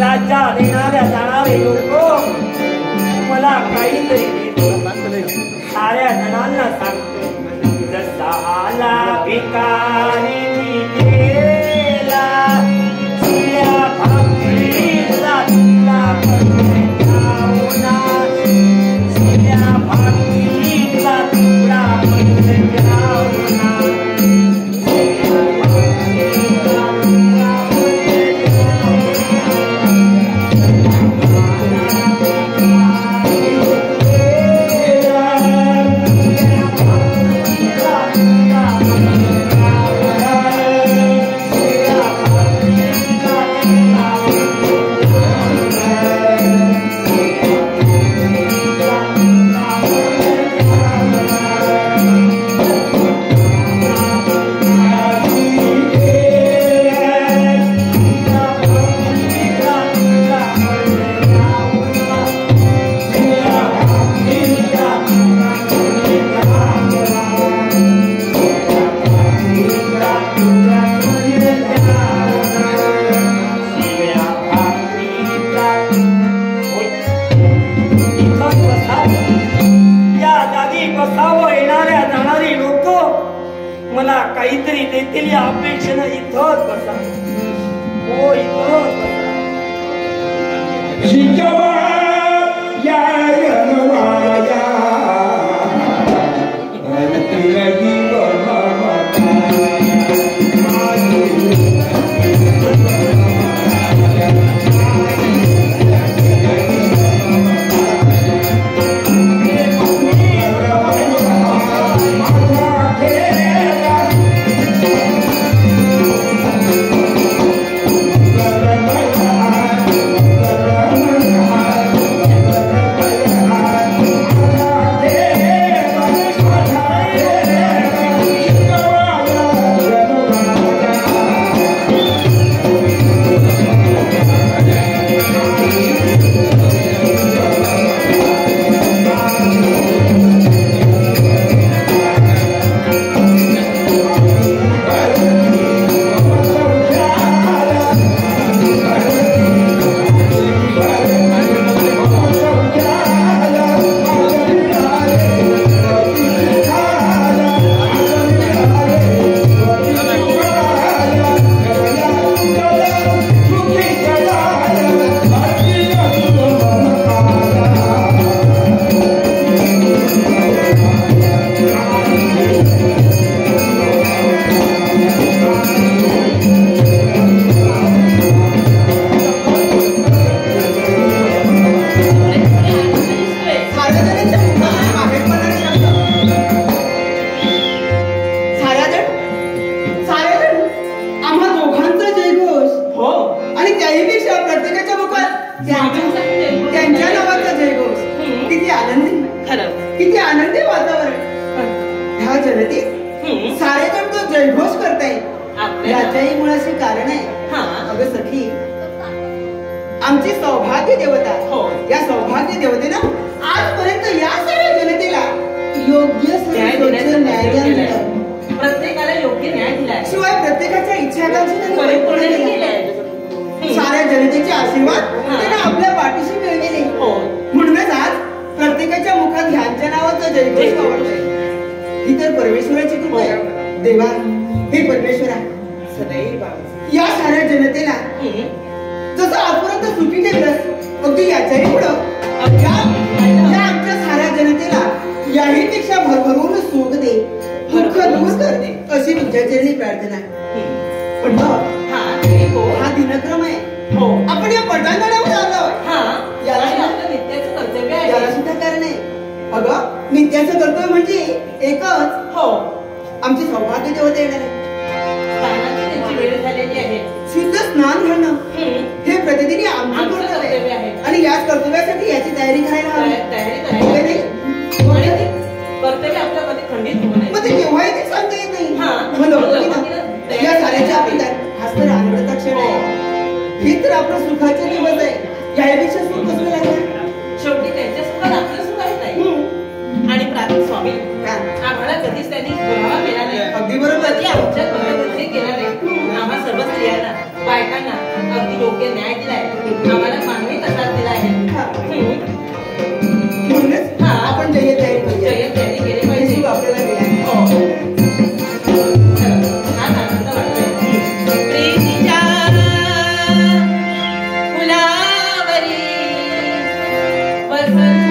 राज्यात येणाऱ्या जाणारे लोक मला काहीतरी साऱ्या जणांना सांगतो, जसा आला भिकारी गेला, शिळ्या भाकरीचा तुला शिळ्या भाकरीचा तुला मला काहीतरी देतील या अपेक्षेनं इथंच बसा. हो, इथंच किती आनंदी वातावरण. ह्या जलतीत सारे जण तो जयघोष करताय याच्याही मुळाशी कारण आहे. अगं सखी, आमची सौभाग्य देवता, या सौभाग्य देवतेनं आजपर्यंत या सगळ्या जनतेला योग्य न्याय दिला. प्रत्येकाला योग्य न्याय दिला, शिवाय प्रत्येकाच्या इच्छाकांक्षी परिपूर्ण केल्या. साऱ्या जनतेचे आशीर्वाद त्याने आपल्या पाठीशी मिळविले. म्हणूनच आज प्रत्येकाच्या मुखात ह्यांच्या नावाचा जयघोष आवडतोय. ही तर परमेश्वराची कृपा आहे. देवा, हे परमेश्वरा, सदैव या साऱ्या जनतेला जसं आजपर्यंत सुखीने दिलंस, अगदी याच्याही पुढं या आमच्या साऱ्या जनतेला याही पेक्षा भरभरून सुख दे. दुःख दूर करते अशी तुमच्याचरणी प्रार्थना आहे. पण हा दिनक्रम आहे. आपण या पटांगणावर आलो. याला सुद्धा कारण आहे. अगं नित्याचं कर्तव्य म्हणजे एकच आमचे सौभाग्य देवता येणार आहे. शुद्ध स्नान घालणं हे प्रतिदिनी आमचं कर्तव्य आहे. आणि याच कर्तव्यासाठी याची तयारी करायला हवी. कर्तव्य आपल्या कधी खंडित होऊ नये. मग ते केव्हाही ते सांगता येत नाही. या साऱ्याच्या आपण हाच तर आनंदाचा क्षण आहे. हे तर आपलं सुखाचे दिवस आहे. यापेक्षा सुख कसं लागणार. शेवटी त्यांच्या सुखात आपलं सुख आहे ताई. आणि प्रार्थना स्वामी आम्हाला कधीच त्यांनी गुन्हा केला नाही. अगदी बरोबर. कधी आमच्या घरामध्ये केला नाही. आम्हा सर्व स्त्रियांना बायकांना अगदी योग्य न्याय दिलाय. आम्हाला मानवी तसाच दिला आहे. म्हणूनच आपण जय तयारी केली पाहिजे. आपल्याला मिळाली. छान आनंद वाटतोय. प्रीतीच्या फुलावरी वसंत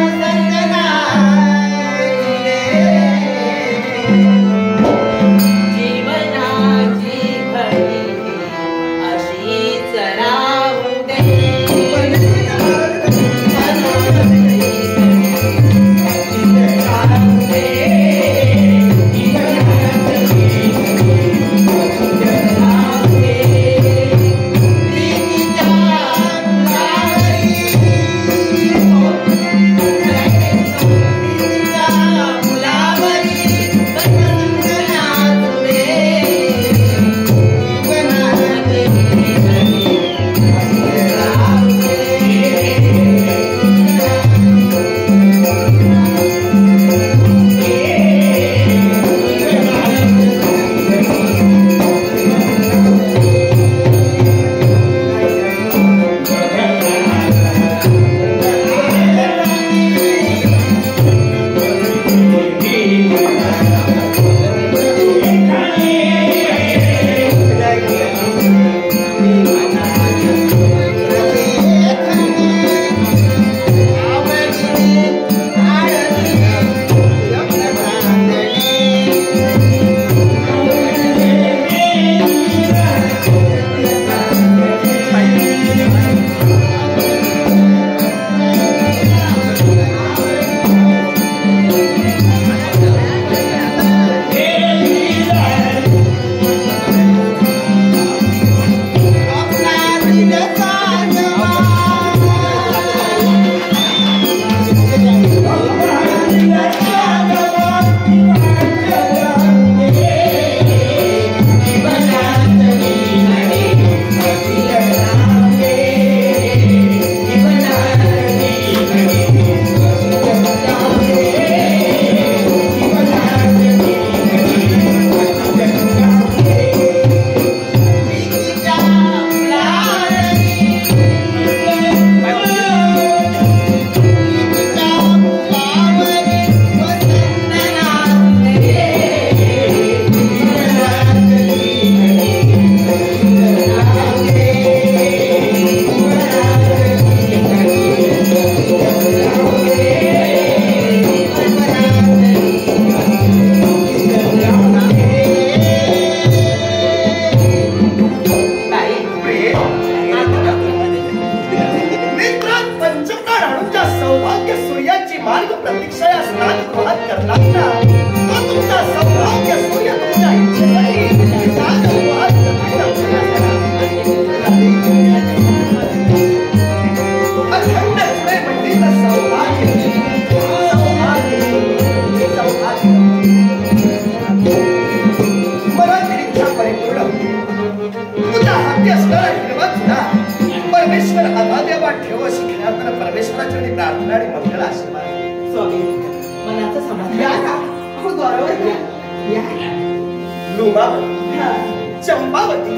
चंपावती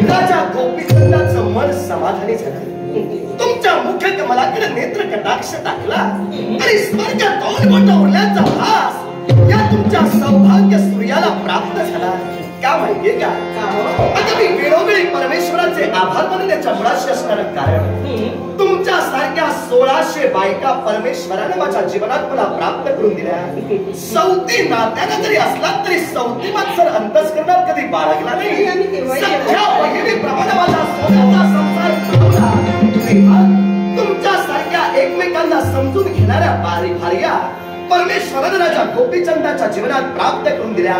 राजा गोपीचंदाचं मन समाधानी झालं. तुमच्या मुख्य कमलाकडे नेत्र कटाक्ष टाकला आणि स्वर्गात दोन बोटं उरल्याचा भास या तुमच्या सौभाग्य सूर्याला प्राप्त झाला. का माहितीये का? आता मी वेळोवेळी परमेश्वराचे आभार मानण्याच्या मुळाशी असणारं कारण तुमच्या तुमच्या सारख्या 1600 बायका परमेश्वराने माझ्या जीवनात मला प्राप्त करून दिल्या. सौती नात्यानं जरी असला तरी सौती मात्र अंतस्करणात कधी बाळगला नाही. सख्या बहिणीप्रमाणे माझा सोन्याचा संसार घडवला. तुमच्या सारख्या एकमेकांना समजून घेणाऱ्या भार्या परमेश्वराने राजा गोपीचंदाच्या जीवनात प्राप्त करून दिल्या.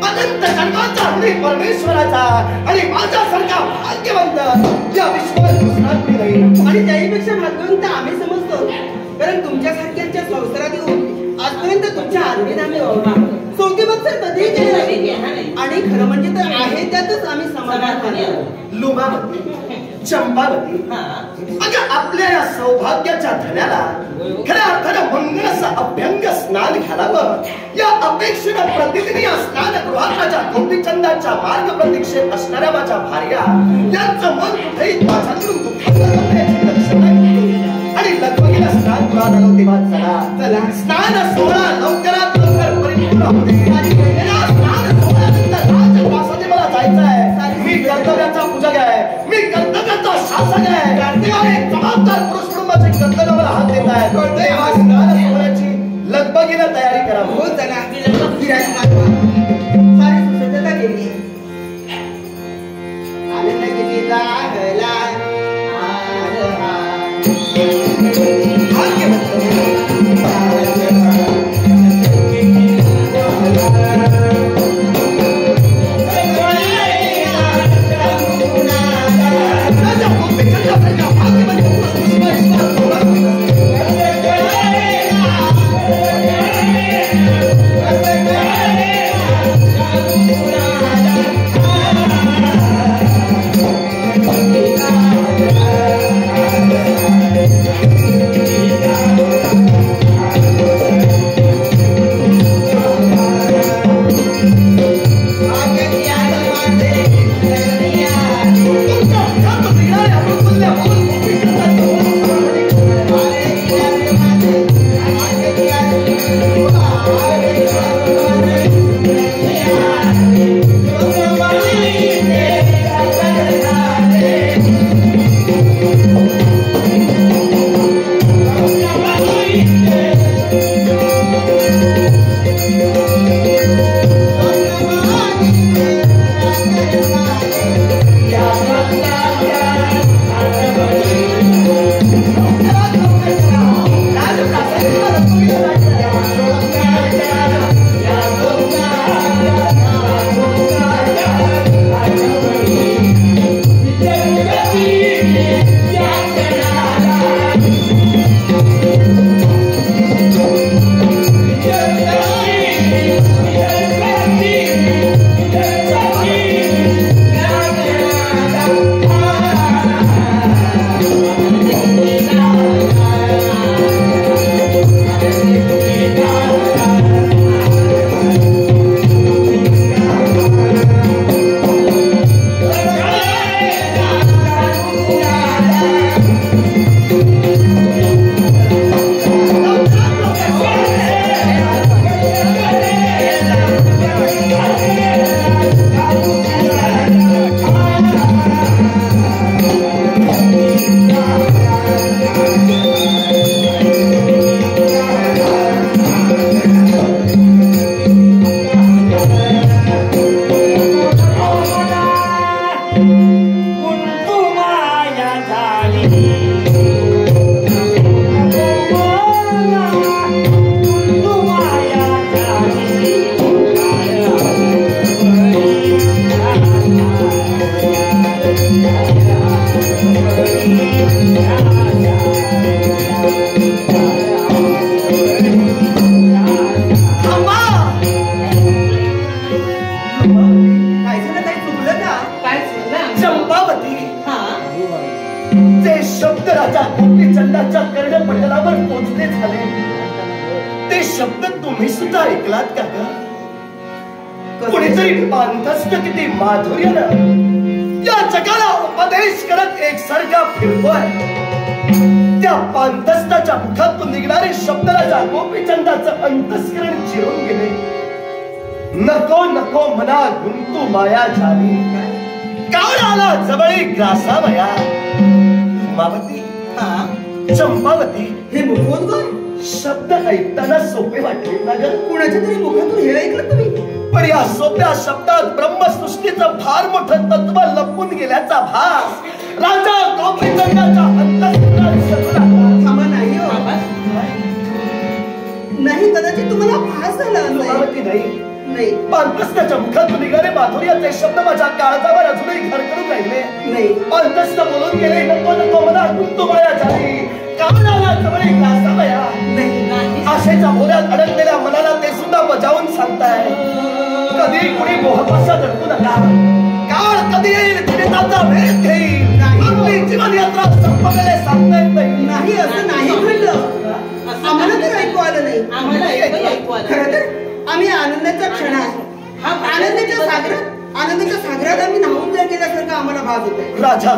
अनंत जन्माचा हृदय परमेश्वराचा आणि माझ्यासारखा भाग्यवंत या विश्वात दुसरा कोणी नाही. आणि त्याहीपेक्षा भाग्यवंत आम्ही समजतो, कारण तुमच्यासारख्यांच्या संसारात येऊन आजपर्यंत तुमच्या आज्ञेने आम्ही सौतीमत सर कधीही केले नाही. आणि खरं म्हणजे तर आहे त्यातच आम्ही समाधान. लुमावती, चंपावती, अगं आपल्या या सौभाग्याच्या धन्याला खऱ्या अर्थानं मंगळाचं अभ्यंग स्नान घालावं या अपेक्षेनं प्रतिदिन या स्नानगृहात राजा गोपीचंदाच्या मार्ग प्रतीक्षेत असणाऱ्या माझ्या भार्या यांचं मन कुठेही माझ्याकडून दुःखात लक्षणं आणि लगबगीला स्नानगृहात आलो तेव्हा चला स्नान सोहळा लवकरात लवकर परिपूर्ण होते. या स्नान सोहळ्यानंतर राजप्रासादी मला जायचं आहे. मी कर्तव्याचा पूजक आहे, मी कर्तव्याचा शासक आहे. जबाबदार पुरुष म्हणून माझे कर्तव्य मला हात देत आहे. तेव्हा स्नान सोहळ्याची लगबगीनं तयारी करा. हो चला सारी सुसज्जता केली. आनंद किती लागला गोपीचंदाच्या कर्णपटलावर पोचले झाले. ते शब्द तुम्ही सुद्धा ऐकलात का? कोणीतरी पांथस्त किती माधुर्यानं या जगाला उपदेश करत एकसारखा फिरतोय. त्या पांथस्ताच्या मुखातून निघणारे शब्द राजा गोपीचंदाचं अंतस्करण चिरून गेले. नको नको मना गुंतू माया झाली, काळ आला जवळी ग्रासावया. मावती चंपावती, हे मुखोद्गार शब्द ऐकताना सोपे वाटले ना ग? कुणाच्या तरी मुखातून हे ऐकलं तुम्ही? पण या सोप्या शब्दात ब्रह्मसृष्टीचं फार मोठं तत्व लपून गेल्याचा भास राजा गोपीचंदाच्या अंतःकरणात जगू लागला. थांबा, नाही हो. नाही, कदाचित तुम्हाला भास झाला असेल. लुमावती नाही, नाही पांतस्ताच्या मुखातून निघाले माधुर्याचे शब्द माझ्या काळजावर अजूनही घर करून राहिले. नाही, पांतस्त बोलून गेले, नको नको मला कुंतुमाया झाली, कानाला जवळ घासावया. नाही. आशेच्या भोऱ्यात अडकलेल्या मनाला ते सुद्धा बजावून सांगताय, कधी कुणी मोहपाशा धरतो नका, काळ कधी येईल तिने त्याचा वेळ घेईल, आपली जीवन यात्रा संपलेले सांगता येत नाही. नाही, असं नाही घडलं. आम्हाला तर ऐकू आलं नाही. आम्हाला ऐकू आलं. खरं तर आम्ही आनंदाच्या क्षणात, आनंदाच्या सागरात आम्ही न्हावून जर गेल्यासारखं आम्हाला भास होतोय. राजा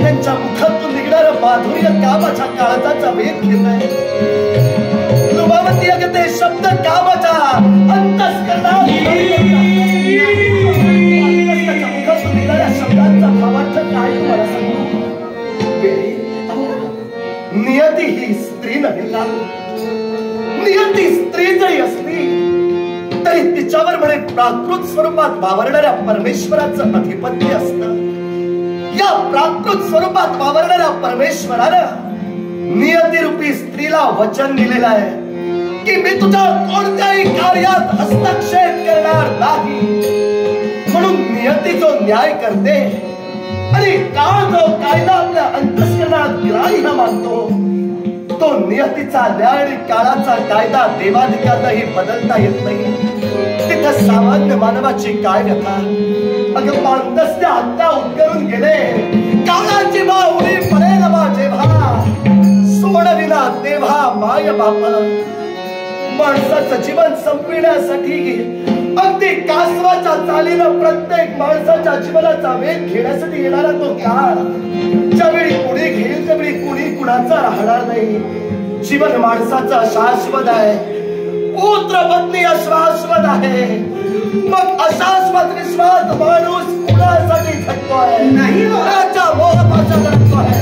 त्यांच्या मुखातून निघणारा माधुर्य कामाच्या काळजाचा वेग घेतोय. लुमावती अगं ते शब्द कामाच्या अंतःकरणात मुखातून निघणाऱ्या शब्दांचा भावार्थ काय तुम्हाला सांगू? नियती ही स्त्री नव्हे का? नियती स्त्री जरी असली तरी तिच्यावर म्हणे प्राकृत स्वरूपात वावरणाऱ्या परमेश्वराचं अधिपत्य असतं. या प्राकृत स्वरूपात वावरणाऱ्या परमेश्वरानं नियतीरूपी स्त्रीला वचन दिलेलं आहे की मी तुझ्या कोणत्याही कार्यात हस्तक्षेप करणार नाही. म्हणून नियती जो न्याय करते आणि काळ जो कायदा आपल्या अंतःकरणात ग्राह्य मानतो तो नियतीचा न्याय आणि काळाचा कायदा देवाधिकाराही बदलता येत नाही. तिथं सामान्य मानवाची काय व्यथा? अगं पांतस्त्या हत्या उद्गरून गेले, काळाची बाव उडी पडेल बा जेव्हा, सोडविना तेव्हा माय बाप. माणसाचं जीवन संपविण्यासाठी अगदी कासवाच्या चालीनं प्रत्येक माणसाच्या जीवनाचा वेग घेण्यासाठी येणारा तो काळ, ज्यावेळी कुणी घेईल त्यावेळी कुणी कुणाचा राहणार नाही. जीवन माणसाचं शाश्वत आहे, पुत्र पत्नी अशाश्वत आहे. मग अशाश्वत विश्वास माणूस कुणासाठी झटतोय? नाही हो. राजा मोहपाशा झटतोय.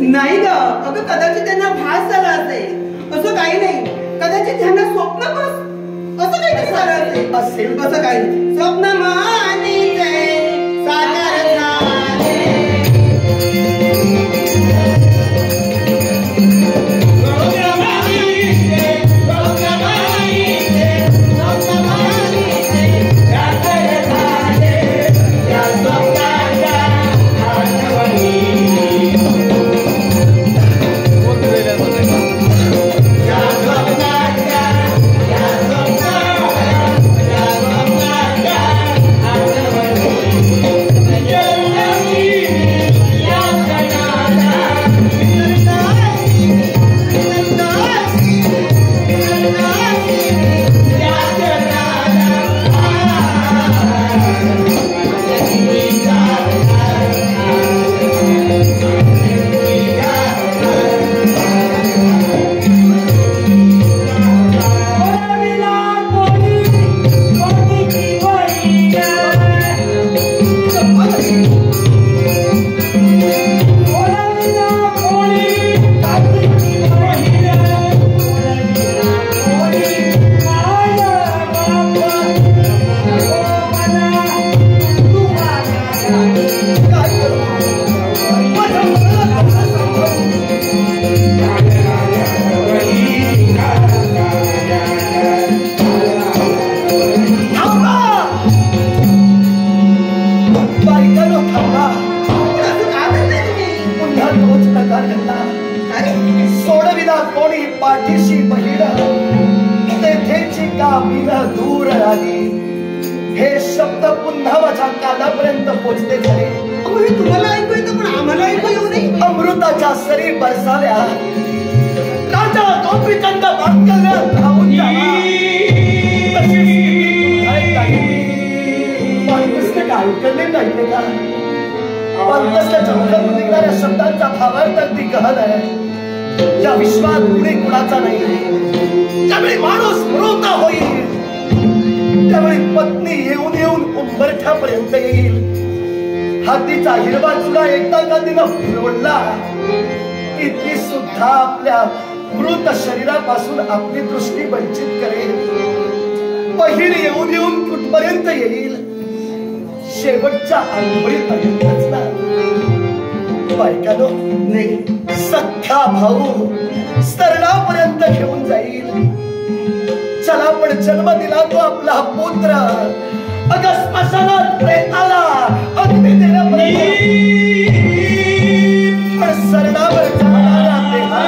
नाही ग, अगं कदाचित त्यांना भास झाला असेल. असं काही नाही, कदाचित त्यांना स्वप्न असं काही झालं असेल. असं काही स्वप्न मानीचे साकार झाले. Yeah. पाठीशी बहीण तेथेची कामीन दूर आली. हे शब्द पुन्हा माझ्या कानापर्यंत पोचले झाले. हे तुम्हाला ऐकू येतं पण आम्हाला ऐकू येऊ नये. अमृताच्या सरी बरसाल्या. राजा गोपीचंद मांगल्यात धावून गेला. ऐकले नाही का? परमेश्वराच्या मुखातून निघणाऱ्या शब्दांचा भावार्थ अगदी गहन आहे. या विश्वात पुढे कुणाचा नाही. ज्यावेळी माणूस मृत होईल त्यावेळी पत्नी येऊन येऊन उंबरठ्यापर्यंत येईल. हातीचा हिरवा चुडा एकदा का तिनं फुलवला की ती सुद्धा आपल्या मृत शरीरापासून आपली दृष्टी वंचित करेल. बहीण येऊन येऊन कुठपर्यंत येईल? शेवटच्या आंघोळीपर्यंतच ना. बायकानो नाही सख्खा भाऊ स्तरणापर्यंत घेऊन जाईल. चला पण जन्म दिला तो आपला पुत्र अगं स्मशानात प्रेताला अग्नी देण्यापर्यंत. पण सरणावर जाणारा देहा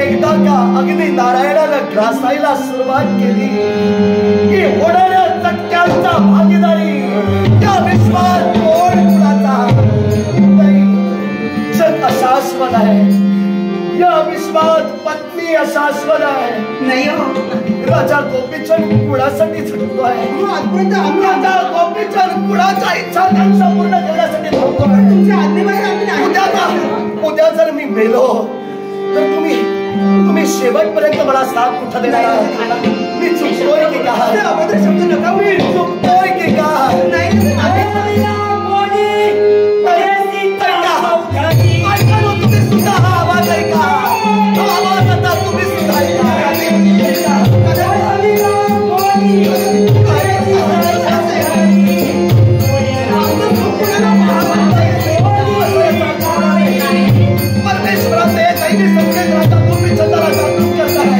एकदा का अग्नी नारायणानं ग्रासायला सुरुवात केली की होणाऱ्या चटक्यांचा भागीदारी या विश्वात कोण कुणाचा नाही. जग अशाश्वत आहे. या विश्वात पत्नी अशाश्वत आहे. नाही हो. राजा गोपीचंद कुणासाठी झटतोय? राजा गोपीचंद कुणाच्या इच्छाकांक्षा पूर्ण करण्यासाठी धावतोय. तुमच्या आज्ञेबाहेर आम्ही नाही. उद्या जर मी मेलो तर तुम्ही शेवटपर्यंत मला साथ कुठं देणार? मी चुकतोय की का? शब्द नका. मी चुकतोय की का? तुम्ही सुद्धा हा आवाज ऐका. हा आवाज आता तुम्ही सुद्धा ऐका. परमेश्वराचे दैवी संकेत राहता तुम्ही चंद्राला जागरूक करताय.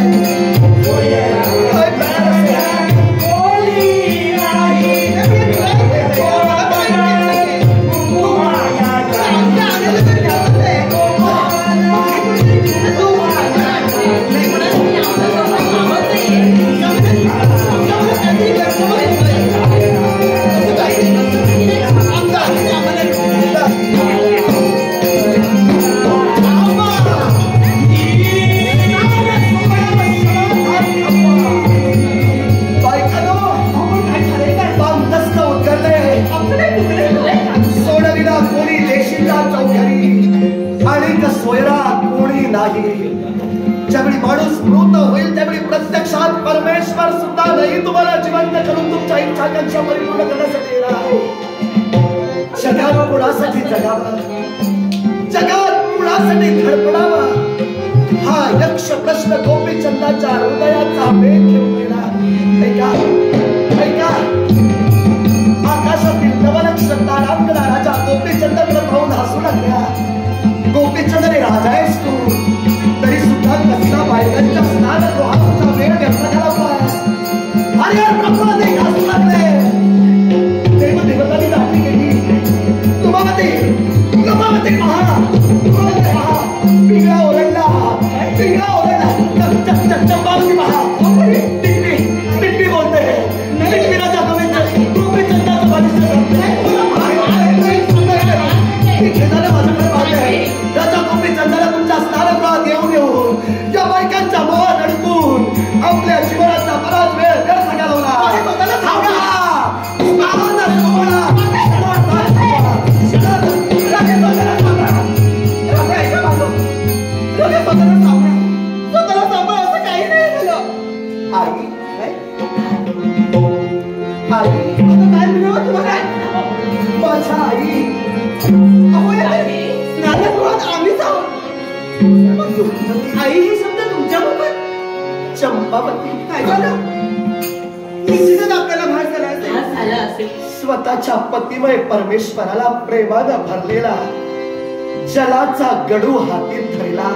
ज्यावेळी माणूस मृत होईल त्यावेळी प्रत्यक्षात परमेश्वर सुद्धा नाही तुम्हाला जिवंत करून तुमच्या इच्छाकांक्षा परिपूर्ण करण्यासाठी येणार आहे. जगात कुणासाठी जगावं? जगात कुणासाठी धडपडावं? हा यक्ष प्रश्न गोपीचंदाच्या हृदयाचा वेग घेऊन गेला. ऐका ऐका. आकाशातील नवलक्ष तारांगणा राजा गोपीचंदाकडे पाहून हसू लागल्या. गोपीचंद रे राजा आहेस तू तरी सुद्धा कसला बायकांच्या स्नानगृहाचा वेळ व्यक्त झाला. अरे प्रभू ते हसू लागले. देवदेवतांनी दाखली केली. तुम्हामध्ये पहा पिंगळा ओरडला. चंपावती पहा टिप्पी बोलते. टिप्पीला गोपीचंदाचं भविष्य माझ्याकडे पाहते. राजा गोपीचंदाला तुमच्या स्नानगृहात येऊन येऊन या बायकांच्या मोहात अडकून आपल्या जीवनाचा बराच वेळ व्यर्थ घालवला. माझ्या आई स्नानगृहात आम्हीच आहोत. आई हे शब्द तुमच्या मुखात? चंपावती काय झालं? निश्चितच आपल्याला भास झाला असेल. स्वतःच्या पतिमय परमेश्वराला प्रेमानं भरलेला जलाचा गडू हातीत धरला.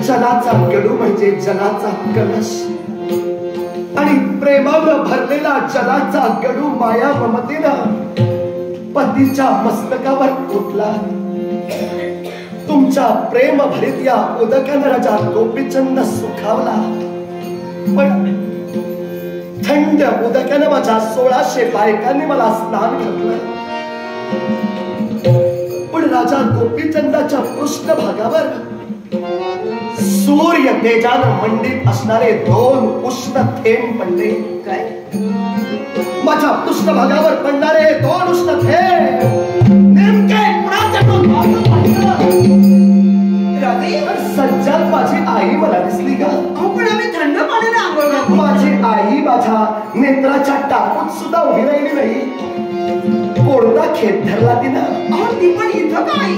जलाचा गडू म्हणजे जलाचा कलश आणि प्रेमानं भरलेला जलाचा गडू माया ममतेनं पतीच्या मस्तकावर फुटला. तुमच्या प्रेम भरीत या उदकानं राजा गोपीचंद सुखावला, पण थंड उदकानं माझ्या 1600 बायकांनी मला स्नान घातलं. पण राजा गोपीचंदाच्या पृष्ठभागावर सूर्य तेजानं मंडित असणारे 2 उष्ण थेंब पडले. काय माझ्या पृष्ठभागावर पडणारे 2 उष्ण थेंब नेमके सज्जन माझी आई मला दिसली का? पण आम्ही थंड पाण्याने आंघोळ घातली. माझी आई माझ्या नेत्राच्या टापूत सुद्धा उभी राहिली नाही. कोणता खेद धरला तिनं? ती पण इथं काय?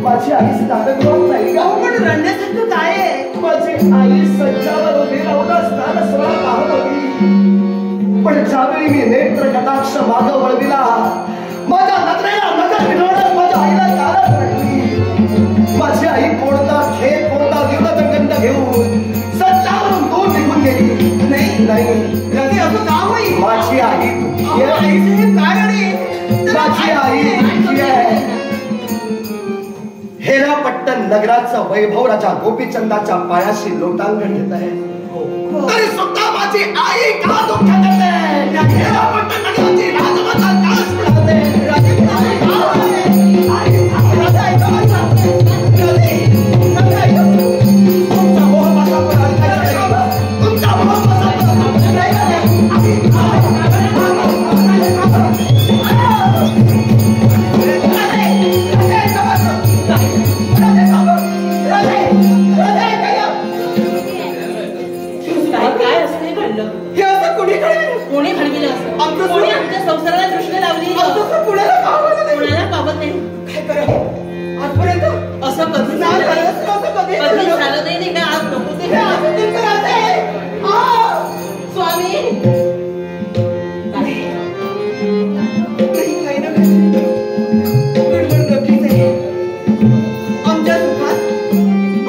माझी आई स्नानगृहात नाही का? पण रडण्यासारखं काय आहे? माझी आई सज्जावर उभी राहून स्नान सोहळा पाहत होती. पण ज्यावेळी मी नेत्र कटाक्ष मागं वळविला, माझ्या नजरेला नजर मिळवण्यास माझ्या आईला दारात वाटली. माझी आई कोणता खेळ कोणता दिवगंध घेऊन सज्जावरून दूर निघून गेली. नाही असं का होईल? माझी आई माझी आई दुःखी आहे. हेरापट्टण नगराचं वैभव राजा गोपीचंदाच्या पायाशी लोटांगण घेत आहे. तरी सुद्धा माझी आई का दुःख करते? हेरापट्टण नगराची राजमाता का स्फुरते? तुमचा मोह माझ्यावर तुमचा मोह कोणी घडविलं असं? कोणी आमच्या संसाराला दृष्टी लावली? कोणाला पावत नाही. काय करावं आजपर्यंत असं कधी झालं नाही का? आज नको ते स्वामी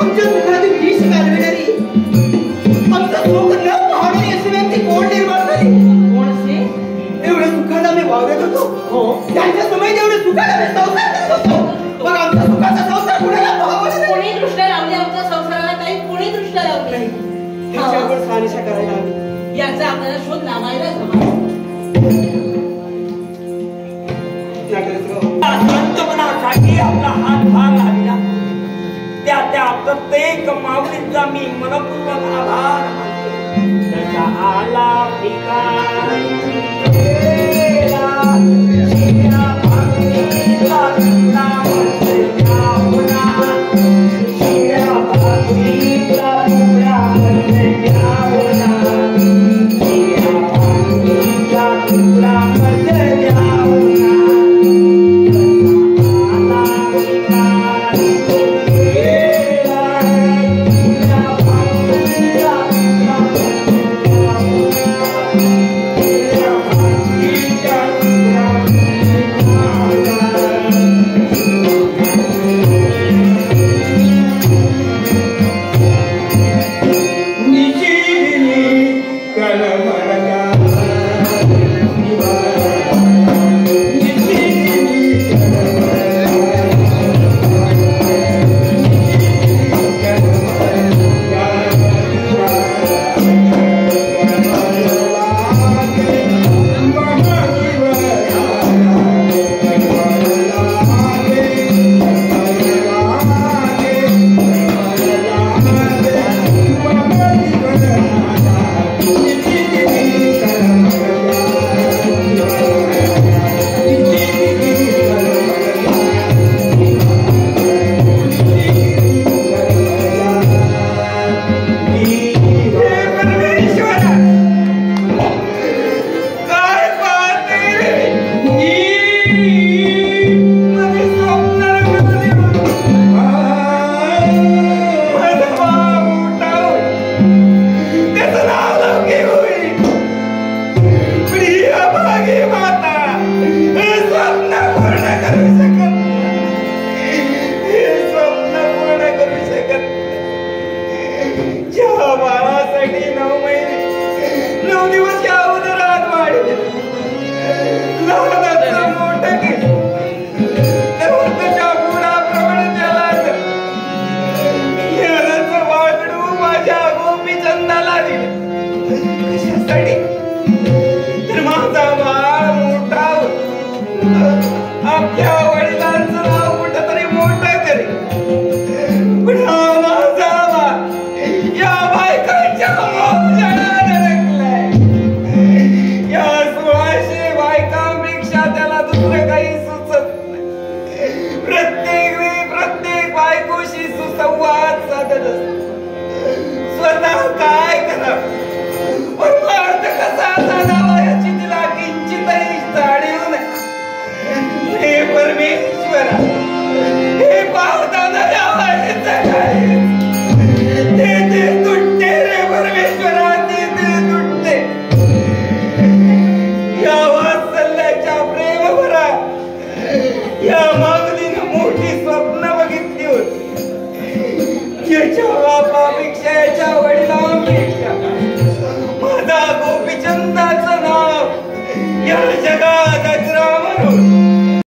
आमच्या सुखात विष घालविणारी, आमचं सुख न पाहणारी अशी व्यक्ती कोण निर्माण झाली? कोण असे? एवढ्या सुखात आम्ही वावरत होतो. त्यांच्या समोर एवढे सुखात आम्ही संसार करत होतो. मग आमच्या सुखाचा संसार कुणाला पाहावा नाही? कोणी दृष्ट्या लावली आमच्या संसाराला? काही कोणी दृष्ट्या लावली नाही. ह्याच्यावर सानिशा करायला हवी. याचा आपल्याला शोध लावायला हवा. संतपणासाठी आपला हातभार लाविला, त्या प्रत्येक माऊलींचा मी मनपूर्वक आभार मानतो. त्याचा आला साठी तर माझा बाळ मोठा आपल्या वडिलांचं नाव कुठं तरी मोठं करेल. पण हा माझा बाळ या बायकांच्या मोजाला अडकलाय. या 1600 बायकांपेक्षा त्याला दुसरं काही सुचत नाही. प्रत्येक बायकोशी सुसंवाद साधत असतो. स्वतः काय करावं परमार्थ कसा साधावा याची तिला किंचितही जाणीव नाही. हे परमेश्वरा, हे पावताना ते तुटते रे परमेश्वरा, ते तुटते. या वात्सल्याच्या प्रेमभरा या मागणीनं मोठी स्वप्न बघितली होती. याच्या बापापेक्षा याच्या वडिलांपेक्षा माझा गोपीचंदाचं नाव या जगात